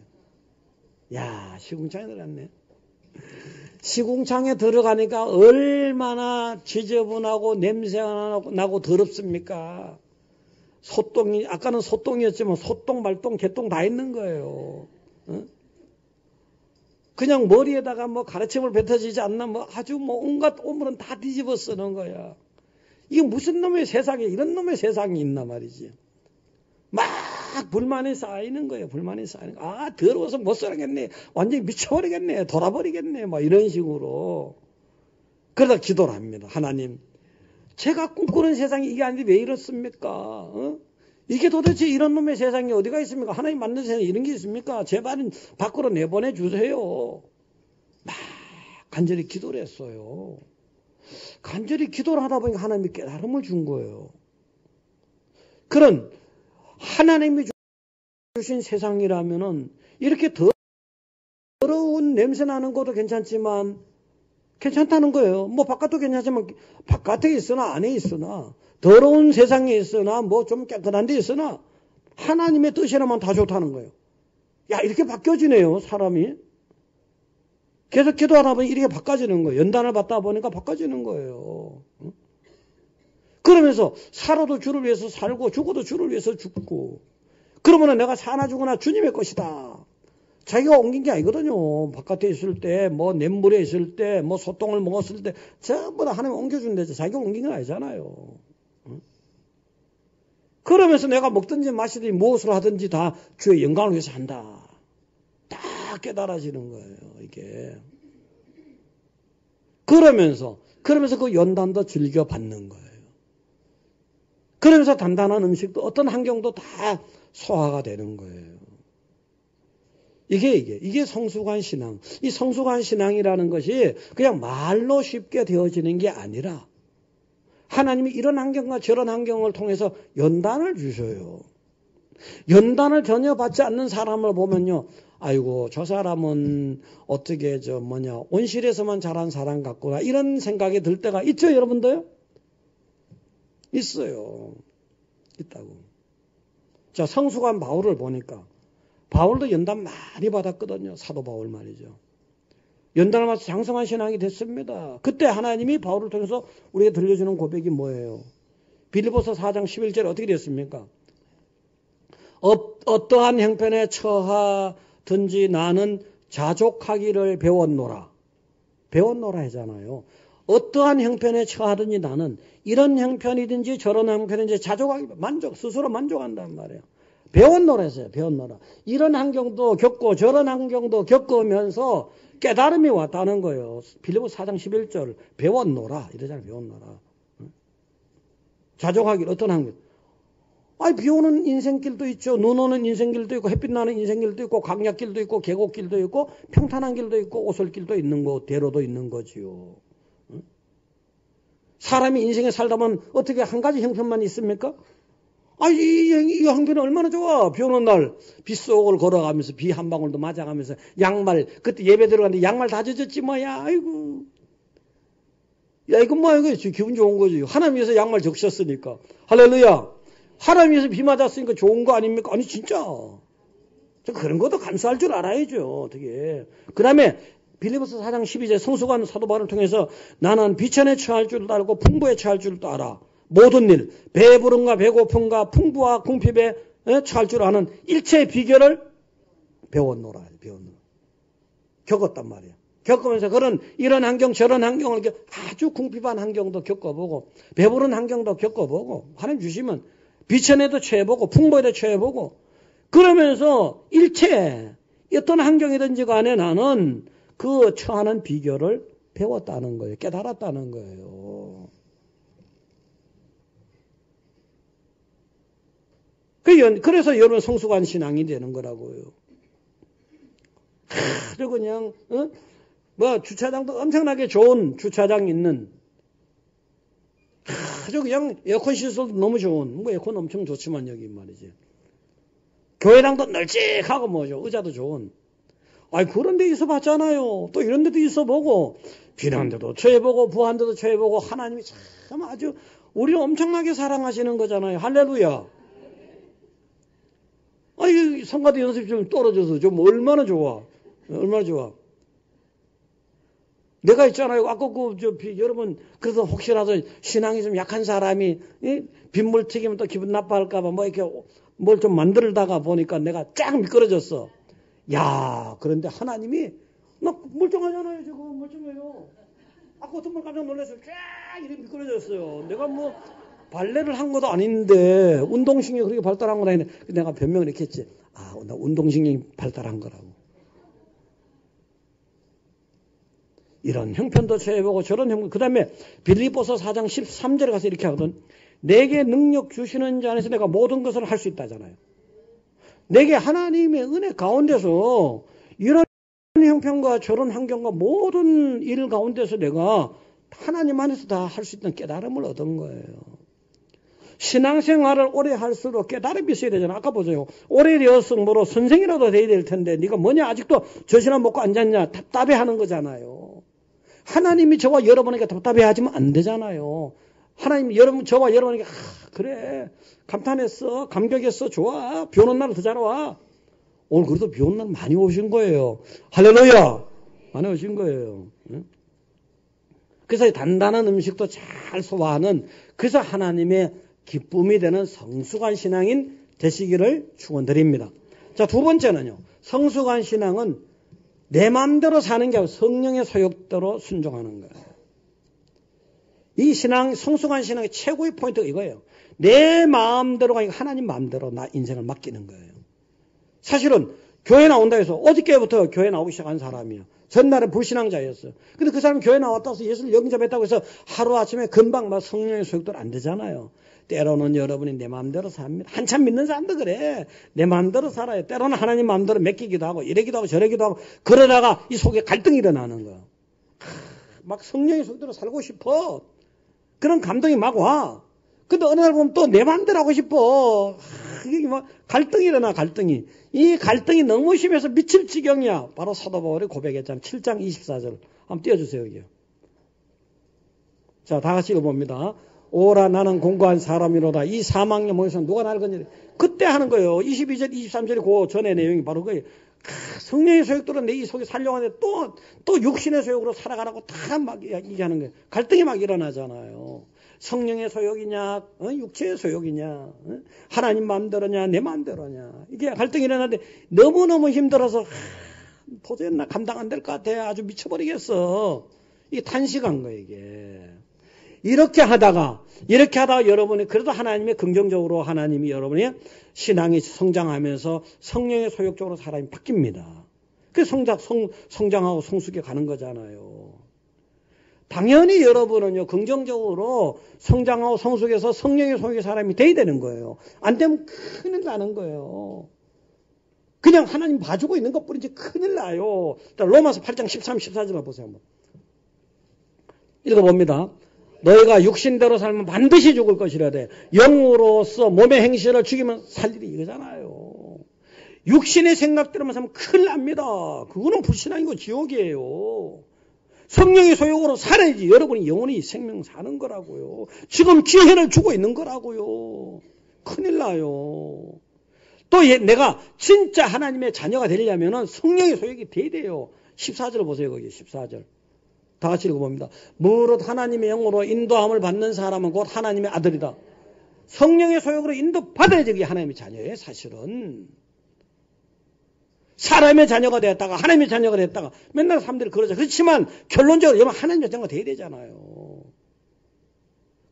야, 시궁창에 들어갔네. 시궁창에 들어가니까 얼마나 지저분하고 냄새가 나고 더럽습니까? 소똥이, 아까는 소똥이었지만 소똥, 말똥, 개똥 다 있는 거예요. 어? 그냥 머리에다가 뭐 가래침을 뱉어지지 않나 뭐 아주 뭐 온갖 오물은 다 뒤집어 쓰는 거야. 이게 무슨 놈의 세상에 이런 놈의 세상이 있나 말이지. 막 불만이 쌓이는 거예요. 불만이 쌓이는 거. 아, 더러워서 못 살겠네. 완전히 미쳐버리겠네. 돌아버리겠네. 뭐 이런 식으로. 그러다 기도를 합니다. 하나님, 제가 꿈꾸는 세상이 이게 아닌데 왜 이렇습니까? 어? 이게 도대체 이런 놈의 세상이 어디가 있습니까? 하나님 만든 세상에 이런 게 있습니까? 제발 밖으로 내보내 주세요. 막 간절히 기도를 했어요. 간절히 기도를 하다 보니까 하나님이 깨달음을 준 거예요. 그런 하나님이 주신 세상이라면은 이렇게 더러운 냄새 나는 것도 괜찮지만 괜찮다는 거예요. 뭐 바깥도 괜찮지만 바깥에 있으나 안에 있으나 더러운 세상에 있으나 뭐 좀 깨끗한 데 있으나 하나님의 뜻이라면 다 좋다는 거예요. 야, 이렇게 바뀌어지네요, 사람이. 계속 기도하다 보니 이렇게 바꿔지는 거예요. 연단을 받다 보니까 바꿔지는 거예요. 그러면서 살아도 주를 위해서 살고 죽어도 주를 위해서 죽고. 그러면 내가 사나 죽으나 주님의 것이다. 자기가 옮긴 게 아니거든요. 바깥에 있을 때, 뭐 냇물에 있을 때, 뭐 소똥을 먹었을 때 전부 다 하나님 옮겨준대죠. 자기가 옮긴 건 아니잖아요. 그러면서 내가 먹든지 마시든지 무엇을 하든지 다 주의 영광을 위해서 한다. 다 깨달아지는 거예요, 이게. 그러면서 그 연단도 즐겨 받는 거예요. 그러면서 단단한 음식도 어떤 환경도 다 소화가 되는 거예요. 이게 성숙한 신앙. 이 성숙한 신앙이라는 것이 그냥 말로 쉽게 되어지는 게 아니라 하나님이 이런 환경과 저런 환경을 통해서 연단을 주셔요. 연단을 전혀 받지 않는 사람을 보면요. 아이고, 저 사람은 어떻게 온실에서만 자란 사람 같구나. 이런 생각이 들 때가 있죠, 여러분도요? 있어요. 있다고. 자, 성숙한 바울을 보니까 바울도 연단 많이 받았거든요. 사도 바울 말이죠. 연단을 받아서 장성한 신앙이 됐습니다. 그때 하나님이 바울을 통해서 우리에게 들려주는 고백이 뭐예요? 빌립보서 4장 11절에 어떻게 됐습니까? 어떠한 형편에 처하든지 나는 자족하기를 배웠노라. 배웠노라 하잖아요. 어떠한 형편에 처하든지 나는 이런 형편이든지 저런 형편이든지 자족하기, 스스로 만족한단 말이에요. 배웠노라 했어요. 배웠노라. 이런 환경도 겪고 저런 환경도 겪으면서 깨달음이 왔다는 거예요. 빌립보서 4장 11절 배웠노라 이러잖아요. 배웠노라. 자족하기 어떤 환경? 비 오는 인생길도 있죠. 눈 오는 인생길도 있고 햇빛 나는 인생길도 있고 강약길도 있고 계곡길도 있고 평탄한 길도 있고 오솔길도 있는 거 대로도 있는 거지요. 사람이 인생에 살다 보면 어떻게 한 가지 형편만 있습니까? 이 형편은 얼마나 좋아. 비 오는 날 빗속을 걸어가면서 비 한 방울도 맞아가면서 양말 그때 예배 들어갔는데 양말 다 젖었지 뭐야. 아이고. 야 이건 뭐야 이거 기분 좋은 거지. 하나님 위해서 양말 적셨으니까. 할렐루야. 하나님 위해서 비 맞았으니까 좋은 거 아닙니까? 아니 진짜. 그런 것도 감사할 줄 알아야죠. 어떻게. 그 다음에 빌립보서 4장 12절 성수관 사도 바울을 통해서 나는 비천에 처할 줄도 알고 풍부에 처할 줄도 알아. 모든 일, 배부름과 배고픔과 풍부와 궁핍에 처할 줄 아는 일체의 비결을 배웠노라. 겪었단 말이에요. 겪으면서 이런 환경 저런 환경을 아주 궁핍한 환경도 겪어보고 배부른 환경도 겪어보고 하나님 주시면 비천에도 처해보고 풍부에도 처해보고 그러면서 일체 어떤 환경이든지 간에 나는 그 처하는 비결을 배웠다는 거예요. 깨달았다는 거예요. 그래서 여러분 성숙한 신앙이 되는 거라고요. 아주 그냥 주차장도 엄청나게 좋은 주차장 있는 아주 그냥 에어컨 시설도 너무 좋은 에어컨 엄청 좋지만 여기 말이지. 교회당도 널찍하고 뭐죠. 의자도 좋은. 그런 데 있어 봤잖아요. 또 이런 데도 있어 보고 비난 데도 처해보고 부한 데도 처해보고 하나님이 참 아주 우리를 엄청나게 사랑하시는 거잖아요. 할렐루야. 성가대 연습 좀 떨어져서 좀 얼마나 좋아. 얼마나 좋아. 내가 있잖아요. 아까 여러분, 그래서 혹시라도 신앙이 좀 약한 사람이, 빗물 튀기면 또 기분 나빠할까봐 이렇게 뭘 좀 만들다가 보니까 내가 쫙 미끄러졌어. 야, 그런데 하나님이, 멀쩡하잖아요, 지금. 멀쩡해요. 아까 어떤 분 깜짝 놀랐어요. 쫙 이렇게 미끄러졌어요. 내가 발레를 한 것도 아닌데, 운동신경이 그렇게 발달한 건 아닌데, 내가 변명을 이렇게 했지. 나 운동신경이 발달한 거라고. 이런 형편도 처해보고 저런 형편. 그 다음에 빌립보서 4장 13절에 가서 이렇게 하거든. 내게 능력 주시는 자 안에서 내가 모든 것을 할 수 있다잖아요. 내게 하나님의 은혜 가운데서 이런 형편과 저런 환경과 모든 일 가운데서 내가 하나님 안에서 다 할 수 있는 깨달음을 얻은 거예요. 신앙생활을 오래 할수록 깨달음이 있어야 되잖아. 아까 보세요. 오래 되었으므로 뭐로 선생이라도 돼야 될 텐데 네가 뭐냐 아직도 저 시간 먹고 앉았냐 답답해하는 거잖아요. 하나님이 저와 여러분에게 답답해하지면 안 되잖아요. 하나님이 저와 여러분에게 그래 감탄했어 감격했어 좋아 비 오는 날 더 잘 와. 오늘 그래도 비 오는 날 많이 오신 거예요. 할렐루야 많이 오신 거예요. 그래서 단단한 음식도 잘 소화하는 그래서 하나님의 기쁨이 되는 성숙한 신앙인 되시기를 축원드립니다. 자, 두 번째는요. 성숙한 신앙은 내 마음대로 사는 게 아니고 성령의 소욕대로 순종하는 거예요. 이 성숙한 신앙의 최고의 포인트가 이거예요. 내 마음대로가 아니고 하나님 마음대로 나 인생을 맡기는 거예요. 사실은 교회 나온다 해서 어저께부터 교회 나오기 시작한 사람이에요. 전날은 불신앙자였어요. 근데 그 사람이 교회 나왔다고 해서 예수를 영접했다고 해서 하루아침에 금방 막 성령의 소욕대로 안 되잖아요. 때로는 여러분이 내 마음대로 삽니다. 한참 믿는 사람도 그래. 내 마음대로 살아요. 때로는 하나님 마음대로 맡기기도 하고 이러기도 하고 저러기도 하고 그러다가 이 속에 갈등이 일어나는 거야. 막 성령의 소욕대로 살고 싶어. 그런 감동이 막 와. 근데 어느 날 보면 또 내 마음대로 하고 싶어. 이게 막 갈등이 일어나 갈등이. 이 갈등이 너무 심해서 미칠 지경이야. 바로 사도 바울이 고백했잖아요. 7장 24절. 한번 띄워주세요. 여기요. 자, 다 같이 읽어봅니다. 오라 나는 공고한 사람이로다. 이 사망의 몸에서 누가 나를 건지래. 그때 하는 거예요. 22절 23절이 그 전의 내용이 바로 그거예요. 성령의 소욕대로 내 이 속에 살려고 하는데 또 육신의 소욕으로 살아가라고 다 막 얘기하는 거예요. 갈등이 막 일어나잖아요. 성령의 소욕이냐, 육체의 소욕이냐, 하나님 마음대로냐, 내 마음대로냐. 이게 갈등이 일어나는데 너무너무 힘들어서 도저히 나 감당 안 될 것 같아. 아주 미쳐버리겠어. 이게 단식한 거예요, 이게. 이렇게 하다가 여러분이 그래도 하나님의 긍정적으로 하나님이 여러분의 신앙이 성장하면서 성령의 소욕 쪽으로 사람이 바뀝니다. 그래서 성장하고 성숙해 가는 거잖아요. 당연히 여러분은요, 긍정적으로 성장하고 성숙해서 성령의 소욕의 사람이 돼야 되는 거예요. 안 되면 큰일 나는 거예요. 그냥 하나님 봐주고 있는 것 뿐이지 큰일 나요. 로마서 8장 13, 14절 보세요. 한번. 읽어봅니다. 너희가 육신대로 살면 반드시 죽을 것이라 돼. 영으로서 몸의 행실을 죽이면 살 일이 이거잖아요. 육신의 생각대로만 살면 큰일 납니다. 그거는 불신앙이고 지옥이에요. 성령의 소욕으로 살아야지 여러분이 영원히 생명 사는 거라고요. 지금 기회를 주고 있는 거라고요. 큰일 나요. 또 내가 진짜 하나님의 자녀가 되려면 성령의 소욕이 돼야 돼요. 14절 보세요. 거기 14절. 다 같이 읽어봅니다. 무릇 하나님의 영으로 인도함을 받는 사람은 곧 하나님의 아들이다. 성령의 소욕으로 인도받아야지 그게 하나님의 자녀예요. 사실은. 사람의 자녀가 되었다가 하나님의 자녀가 됐다가 맨날 사람들이 그러죠. 그렇지만 결론적으로 여러분 하나님의 자녀가 돼야 되잖아요.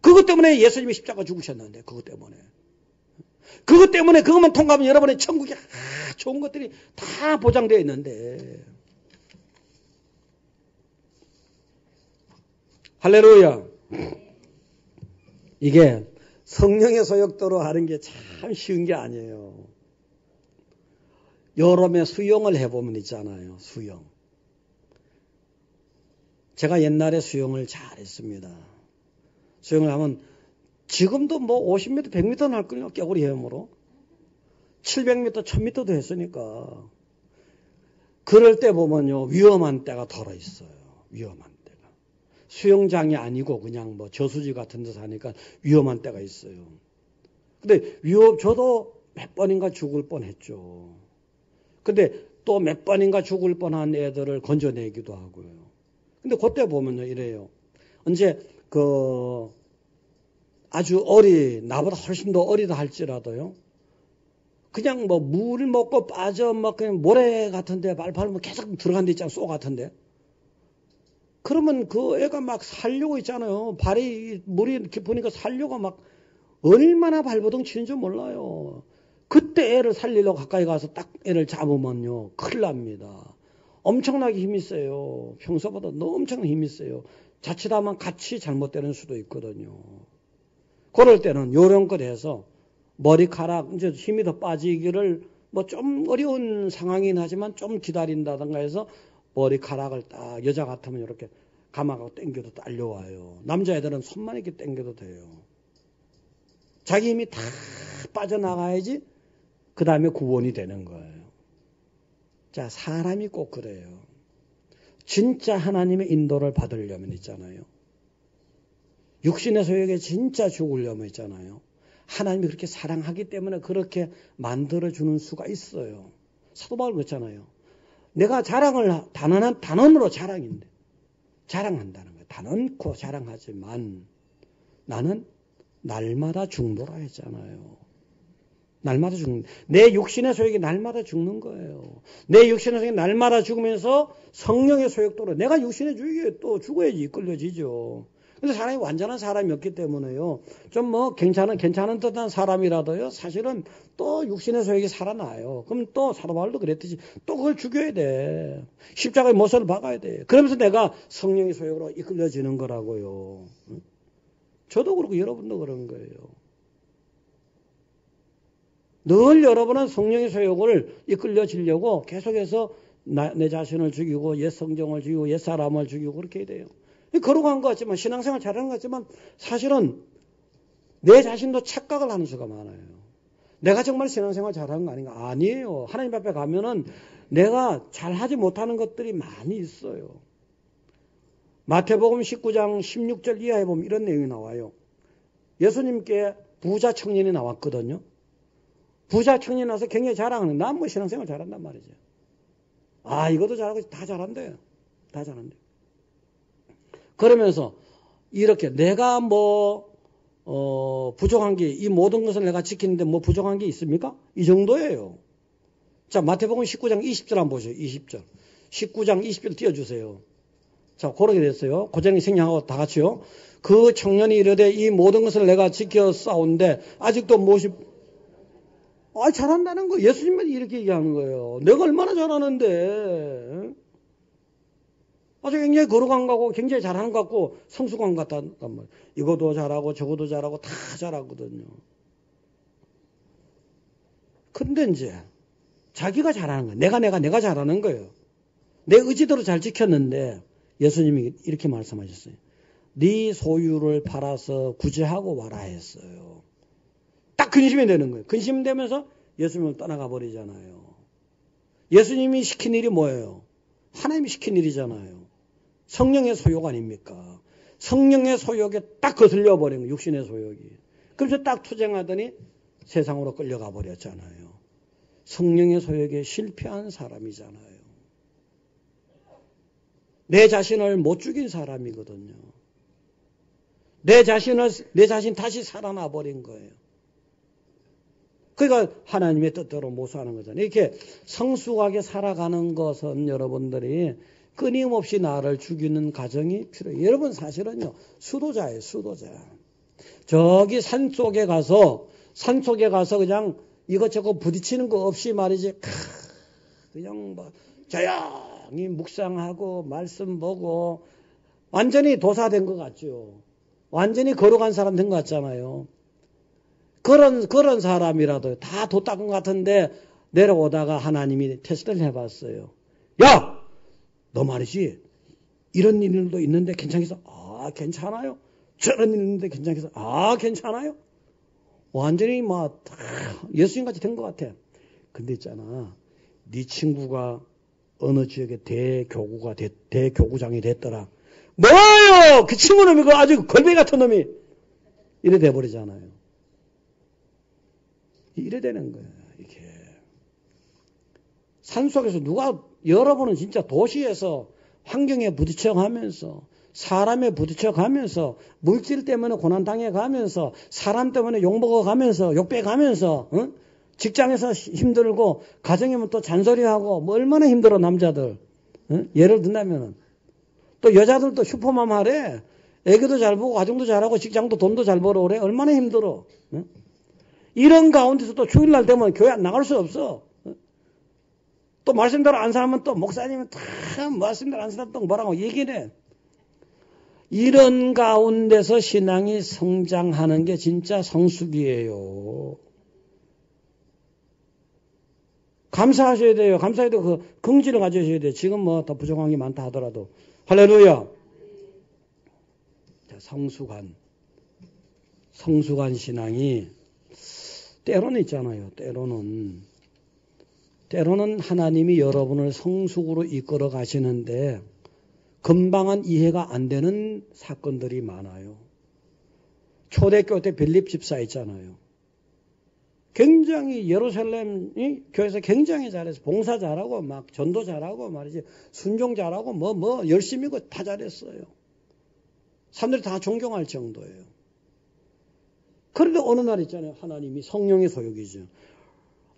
그것 때문에 예수님이 십자가 죽으셨는데 그것 때문에 그것만 통과하면 여러분의 천국이 좋은 것들이 다 보장되어 있는데 할렐루야. 이게 성령의 소욕대로 하는 게 참 쉬운 게 아니에요. 여름에 수영을 해보면 있잖아요. 수영. 제가 옛날에 수영을 잘했습니다. 수영을 하면 지금도 뭐 50m, 100m는 할 거예요. 깨구리 헤엄으로. 700m, 1000m도 했으니까. 그럴 때 보면요. 위험한 때가 덜어 있어요. 위험한 때가. 수영장이 아니고 그냥 뭐 저수지 같은 데서 하니까 위험한 때가 있어요. 근데 저도 몇 번인가 죽을 뻔했죠. 근데 또 몇 번인가 죽을 뻔한 애들을 건져내기도 하고요. 근데 그때 보면요, 이래요. 언제, 아주 나보다 훨씬 더 어리다 할지라도요. 그냥 뭐 물 먹고 빠져, 막 그냥 모래 같은데 발 밟으면 계속 들어간 데 있잖아요, 쏘 같은데. 그러면 그 애가 막 살려고 있잖아요. 발이, 물이 깊으니까 살려고 막 얼마나 발버둥 치는 줄 몰라요. 그때 애를 살리려고 가까이 가서 딱 애를 잡으면요. 큰일 납니다. 엄청나게 힘이 세요. 평소보다 너무 엄청나게 힘이 세요. 자칫하면 같이 잘못되는 수도 있거든요. 그럴 때는 요령껏 해서 머리카락, 이제 힘이 더 빠지기를 뭐 좀 어려운 상황이긴 하지만 좀 기다린다든가 해서 머리카락을 딱 여자 같으면 이렇게 감아가고 당겨도 딸려와요. 남자애들은 손만 이렇게 당겨도 돼요. 자기 힘이 다 빠져나가야지 그 다음에 구원이 되는 거예요. 자, 사람이 꼭 그래요. 진짜 하나님의 인도를 받으려면 있잖아요. 육신의 소욕에 진짜 죽으려면 있잖아요. 하나님이 그렇게 사랑하기 때문에 그렇게 만들어주는 수가 있어요. 사도 바울 그렇잖아요. 내가 자랑을, 단언으로 자랑인데. 자랑한다는 거예요. 단언코 자랑하지만 나는 날마다 죽노라 했잖아요. 날마다 죽는, 내 육신의 소욕이 날마다 죽는 거예요. 내 육신의 소욕이 날마다 죽으면서 성령의 소욕도로 내가 육신의 소욕에 또 죽어야지 이끌려지죠. 근데 사람이 완전한 사람이 없기 때문에요. 좀 뭐 괜찮은 듯한 사람이라도요. 사실은 또 육신의 소욕이 살아나요. 그럼 또 사도 바울도 그랬듯이 또 그걸 죽여야 돼. 십자가의 못을 박아야 돼. 그러면서 내가 성령의 소욕으로 이끌려지는 거라고요. 저도 그렇고 여러분도 그런 거예요. 늘 여러분은 성령의 소욕을 이끌려지려고 계속해서 내 자신을 죽이고 옛 성정을 죽이고 옛 사람을 죽이고 그렇게 해야 돼요. 거룩한 것 같지만 신앙생활 잘하는 것 같지만 사실은 내 자신도 착각을 하는 수가 많아요. 내가 정말 신앙생활 잘하는 거 아닌가? 아니에요. 하나님 앞에 가면은 내가 잘하지 못하는 것들이 많이 있어요. 마태복음 19장 16절 이하에 보면 이런 내용이 나와요. 예수님께 부자 청년이 나왔거든요. 부자 청년이 나와서 굉장히 자랑하는, 난 뭐 신앙생활 잘한단 말이죠. 아, 이것도 잘하고 다 잘한대요. 다 잘한대요. 그러면서 이렇게 내가 뭐 부족한 게, 이 모든 것을 내가 지키는데 뭐 부족한 게 있습니까? 이 정도예요. 자, 마태복음 19장 20절 한번 보세요. 20절. 19장 20절 띄워주세요. 자, 그렇게 됐어요. 고전이 생략하고 다 같이요. 그 청년이 이르되 이 모든 것을 내가 지켜 싸운데 아직도 무엇이, 잘한다는 거. 예수님만 이렇게 얘기하는 거예요. 내가 얼마나 잘하는데. 아주 굉장히 거룩한 것 같고 굉장히 잘하는 것 같고 성숙한 것 같단 말이에요. 이것도 잘하고 저것도 잘하고 다 잘하거든요. 근데 이제 자기가 잘하는 거예요. 내가 잘하는 거예요. 내 의지대로 잘 지켰는데 예수님이 이렇게 말씀하셨어요. 네 소유를 팔아서 구제하고 와라 했어요. 딱 근심이 되는 거예요. 근심되면서 예수님을 떠나가 버리잖아요. 예수님이 시킨 일이 뭐예요? 하나님이 시킨 일이잖아요. 성령의 소욕 아닙니까? 성령의 소욕에 딱 거슬려 버린 거예요. 육신의 소욕이. 그래서 딱 투쟁하더니 세상으로 끌려가 버렸잖아요. 성령의 소욕에 실패한 사람이잖아요. 내 자신을 못 죽인 사람이거든요. 내 자신 다시 살아나 버린 거예요. 그러니까 하나님의 뜻대로 모수하는 거잖아요. 이렇게 성숙하게 살아가는 것은 여러분들이 끊임없이 나를 죽이는 과정이 필요해요. 여러분 사실은요, 수도자예요, 수도자. 저기 산속에 가서 그냥 이것저것 부딪히는 거 없이 말이지, 그냥 뭐 조용히 묵상하고 말씀 보고 완전히 도사된 것 같죠. 완전히 거룩한 사람 된 것 같잖아요. 그런 사람이라도 다 도 닦은 것 같은데 내려오다가 하나님이 테스트를 해봤어요. 야! 너 말이지 이런 일도 있는데 괜찮겠어? 괜찮아요. 저런 일 있는데 괜찮겠어? 괜찮아요. 완전히 막 예수님같이 된 것 같아. 근데 있잖아, 네 친구가 어느 지역에 대교구장이 됐더라. 뭐요? 그 친구놈이 그 아주 걸베 같은 놈이 이래 돼버리잖아요. 이래 되는 거예요. 이게 산속에서 여러분은 진짜 도시에서 환경에 부딪혀가면서 사람에 부딪혀가면서 물질 때문에 고난당해가면서 사람 때문에 욕먹어가면서 욕빼가면서 직장에서 힘들고 가정이면 또 잔소리하고 뭐 얼마나 힘들어 남자들. 예를 든다면은 또 여자들도 슈퍼맘 하래. 애기도 잘 보고 가정도 잘하고 직장도 돈도 잘 벌어 오래. 얼마나 힘들어. 이런 가운데서 또 주일날 되면 교회 안 나갈 수 없어. 또 말씀대로 안 살면 또 목사님은 다 말씀대로 안 살면 또 뭐라고 얘기를 해. 이런 가운데서 신앙이 성장하는 게 진짜 성숙이에요. 감사하셔야 돼요. 감사해야 되고 그 긍지를 가져셔야 돼요. 지금 뭐 더 부족한 게 많다 하더라도. 할렐루야. 자, 성숙한 신앙이 때로는 있잖아요. 때로는 하나님이 여러분을 성숙으로 이끌어 가시는데 금방은 이해가 안 되는 사건들이 많아요. 초대교회 때 빌립 집사 있잖아요. 굉장히 예루살렘 교회에서 굉장히 잘해서 봉사 잘하고 막 전도 잘하고 말이지 순종 잘하고 뭐 열심히고 다 잘했어요. 사람들이 다 존경할 정도예요. 그런데 어느 날 있잖아요. 하나님이 성령의 소욕이죠.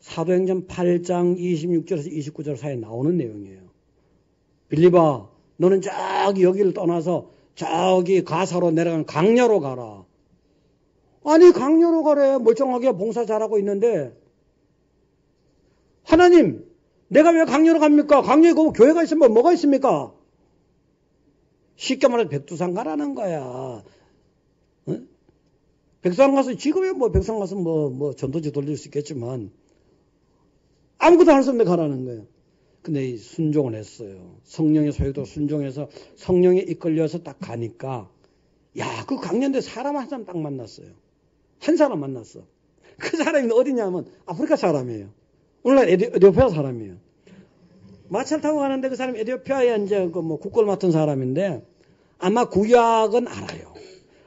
사도행전 8장 26절에서 29절 사이에 나오는 내용이에요. 빌립아, 너는 저기 여기를 떠나서 저기 가사로 내려간 강야로 가라. 아니 강야로 가래. 멀쩡하게 봉사 잘하고 있는데 하나님, 내가 왜 강야로 갑니까? 강야에 그 교회가 있으면 뭐가 있습니까? 쉽게 말해서 백두산 가라는 거야. 백두산 가서 지금에 뭐 백두산 가서 뭐 전도지 돌릴 수 있겠지만 아무것도 할 수 없는데 가라는 거예요. 근데 순종을 했어요. 성령의 소유도 순종해서 성령에 이끌려서 딱 가니까 야, 그 강연대 사람 한 사람 딱 만났어요. 한 사람 만났어. 그 사람이 어디냐면 아프리카 사람이에요. 오늘날 에티오피아 사람이에요. 마차를 타고 가는데 그 사람이 에티오피아에 이제 그 뭐 국고를 맡은 사람인데 아마 구약은 알아요.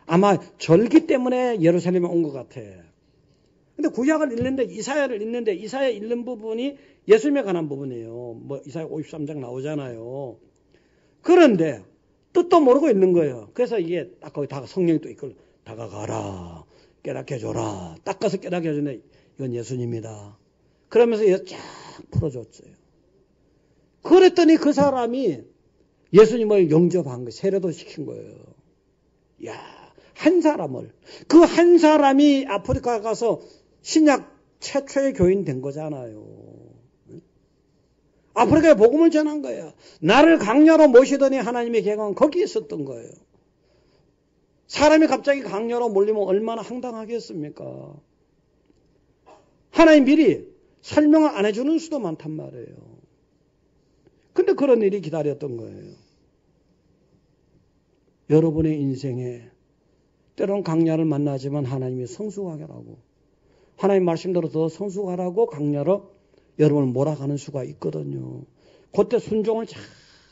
아마 절기 때문에 예루살렘에 온 것 같아. 근데 구약을 읽는데 이사야를 읽는데 이사야 읽는 부분이 예수님에 관한 부분이에요. 뭐 이사야 53장 나오잖아요. 그런데 뜻도 모르고 있는 거예요. 그래서 이게 딱 거기 다 성령이 또 이끌 다가가라. 깨닫게 해줘라. 닦아서 깨닫게 해주네. 이건 예수님이다. 그러면서 쫙 풀어줬어요. 그랬더니 그 사람이 예수님을 영접한 거예요. 세례도 시킨 거예요. 야, 한 사람을. 그 한 사람이 아프리카 가서 신약 최초의 교인 된 거잖아요. 아프리카에 복음을 전한 거예요. 나를 강야로 모시더니 하나님의 계획은 거기 있었던 거예요. 사람이 갑자기 강야로 몰리면 얼마나 황당하겠습니까? 하나님 미리 설명을 안 해주는 수도 많단 말이에요. 근데 그런 일이 기다렸던 거예요. 여러분의 인생에 때로는 강야를 만나지만 하나님이 성숙하게 하라고, 하나님 말씀대로 더 성숙하라고 강야로 여러분을 몰아가는 수가 있거든요. 그때 순종을 잘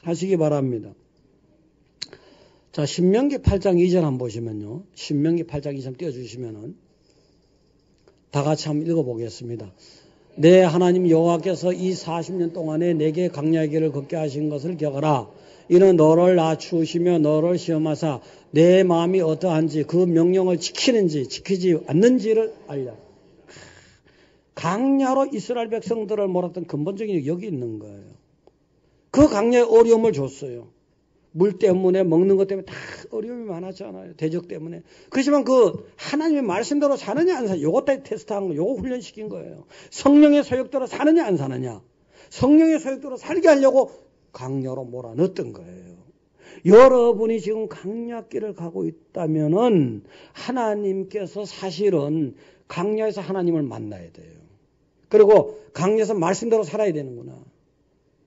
하시기 바랍니다. 자, 신명기 8장 2절 한번 보시면요. 신명기 8장 2절 띄워주시면은 다 같이 한번 읽어보겠습니다. 내 하나님 여호와께서 이 40년 동안에 내게 강야의 길을 걷게 하신 것을 기억하라. 이는 너를 낮추시며 너를 시험하사 내 마음이 어떠한지 그 명령을 지키는지 지키지 않는지를 알려. 강야로 이스라엘 백성들을 몰았던 근본적인 이유가 여기 있는 거예요. 그 강야에 어려움을 줬어요. 물 때문에, 먹는 것 때문에 다 어려움이 많았잖아요. 대적 때문에. 그렇지만 그 하나님의 말씀대로 사느냐 안 사느냐, 요것 다 테스트한 거, 요거 훈련시킨 거예요. 성령의 소욕대로 사느냐 안 사느냐. 성령의 소욕대로 살게 하려고 강야로 몰아넣었던 거예요. 여러분이 지금 강야길을 가고 있다면은 하나님께서 사실은 강야에서 하나님을 만나야 돼요. 그리고 강야에서 말씀대로 살아야 되는구나.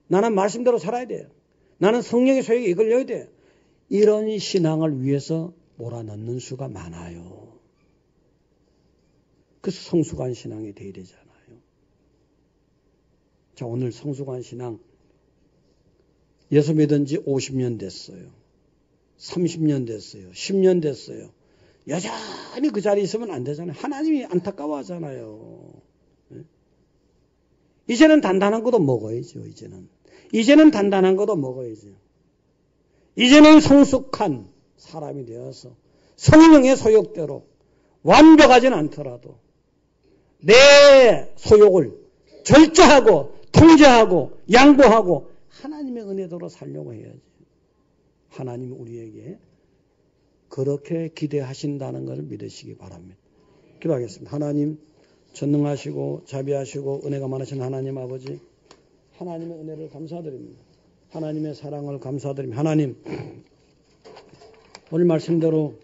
나는 말씀대로 살아야 돼요. 나는 성령의 소욕에 이끌려야 돼요. 이런 신앙을 위해서 몰아넣는 수가 많아요. 그래서 성숙한 신앙이 돼야 되잖아요. 자, 오늘 성숙한 신앙, 예수 믿은 지 50년 됐어요. 30년 됐어요. 10년 됐어요. 여전히 그 자리에 있으면 안 되잖아요. 하나님이 안타까워하잖아요. 이제는 단단한 것도 먹어야죠. 이제는 단단한 것도 먹어야죠. 이제는 성숙한 사람이 되어서 성령의 소욕대로 완벽하지는 않더라도 내 소욕을 절제하고 통제하고 양보하고 하나님의 은혜대로 살려고 해야지. 하나님이 우리에게 그렇게 기대하신다는 것을 믿으시기 바랍니다. 기도하겠습니다. 하나님, 전능하시고 자비하시고 은혜가 많으신 하나님 아버지, 하나님의 은혜를 감사드립니다. 하나님의 사랑을 감사드립니다. 하나님, 오늘 말씀대로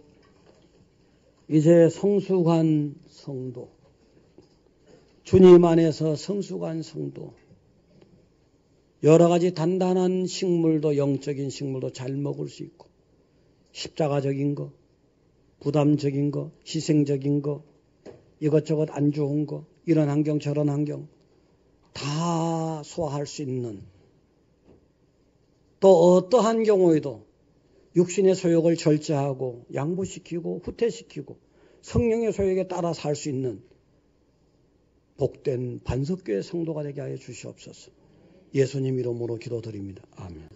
이제 성숙한 성도, 주님 안에서 성숙한 성도, 여러 가지 단단한 식물도, 영적인 식물도 잘 먹을 수 있고, 십자가적인 거, 부담적인 거, 희생적인 거, 이것저것 안 좋은 거, 이런 환경 저런 환경 다 소화할 수 있는, 또 어떠한 경우에도 육신의 소욕을 절제하고 양보시키고 후퇴시키고 성령의 소욕에 따라 살 수 있는 복된 반석교의 성도가 되게 하여 주시옵소서. 예수님 이름으로 기도드립니다. 아멘.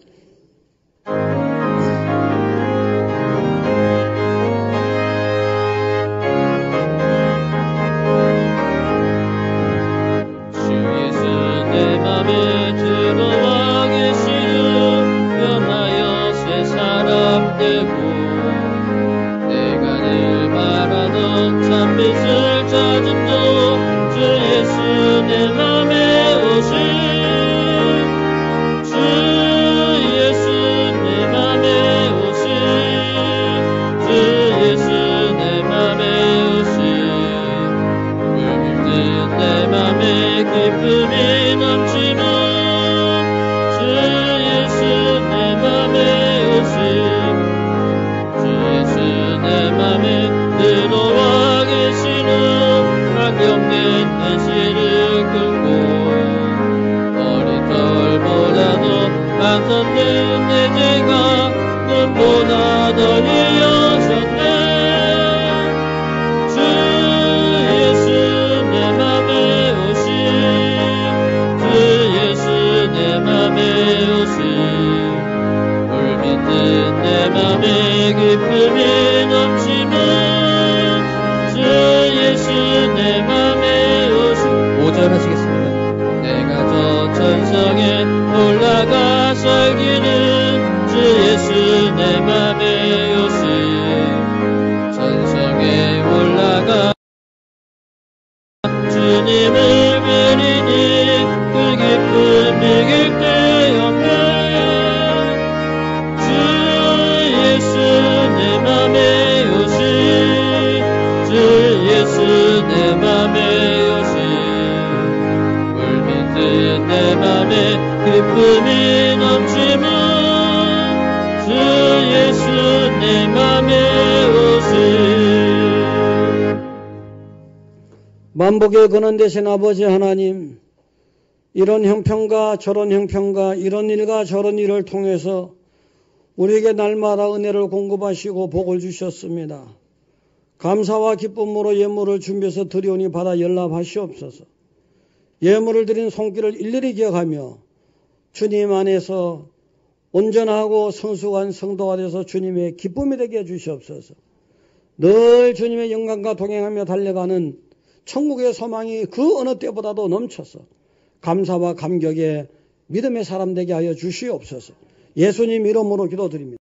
들어와 계시는 1절 하시겠습니다. 내가 저 천성에 올라가 설기는 주 예수 내 맘의 요새 천성에 올라가 주님을 그리니 그 기쁨 이길 데 없네 주 예수 내 맘의 요새 주 예수 내 맘의 요새 물밀듯 내 맘에 기쁨이 넘치면 주 예수 내 맘의 요새 만복의 근원 되신 아버지 하나님, 이런 형편과 저런 형편과 이런 일과 저런 일을 통해서 우리에게 날마다 은혜를 공급하시고 복을 주셨습니다. 감사와 기쁨으로 예물을 준비해서 드리오니 받아 연락하시옵소서. 예물을 드린 손길을 일일이 기억하며 주님 안에서 온전하고 성숙한 성도가 되어서 주님의 기쁨이 되게 해주시옵소서. 늘 주님의 영광과 동행하며 달려가는 천국의 소망이 그 어느 때보다도 넘쳐서 감사와 감격의 믿음의 사람 되게 하여 주시옵소서. 예수님 이름으로 기도드립니다.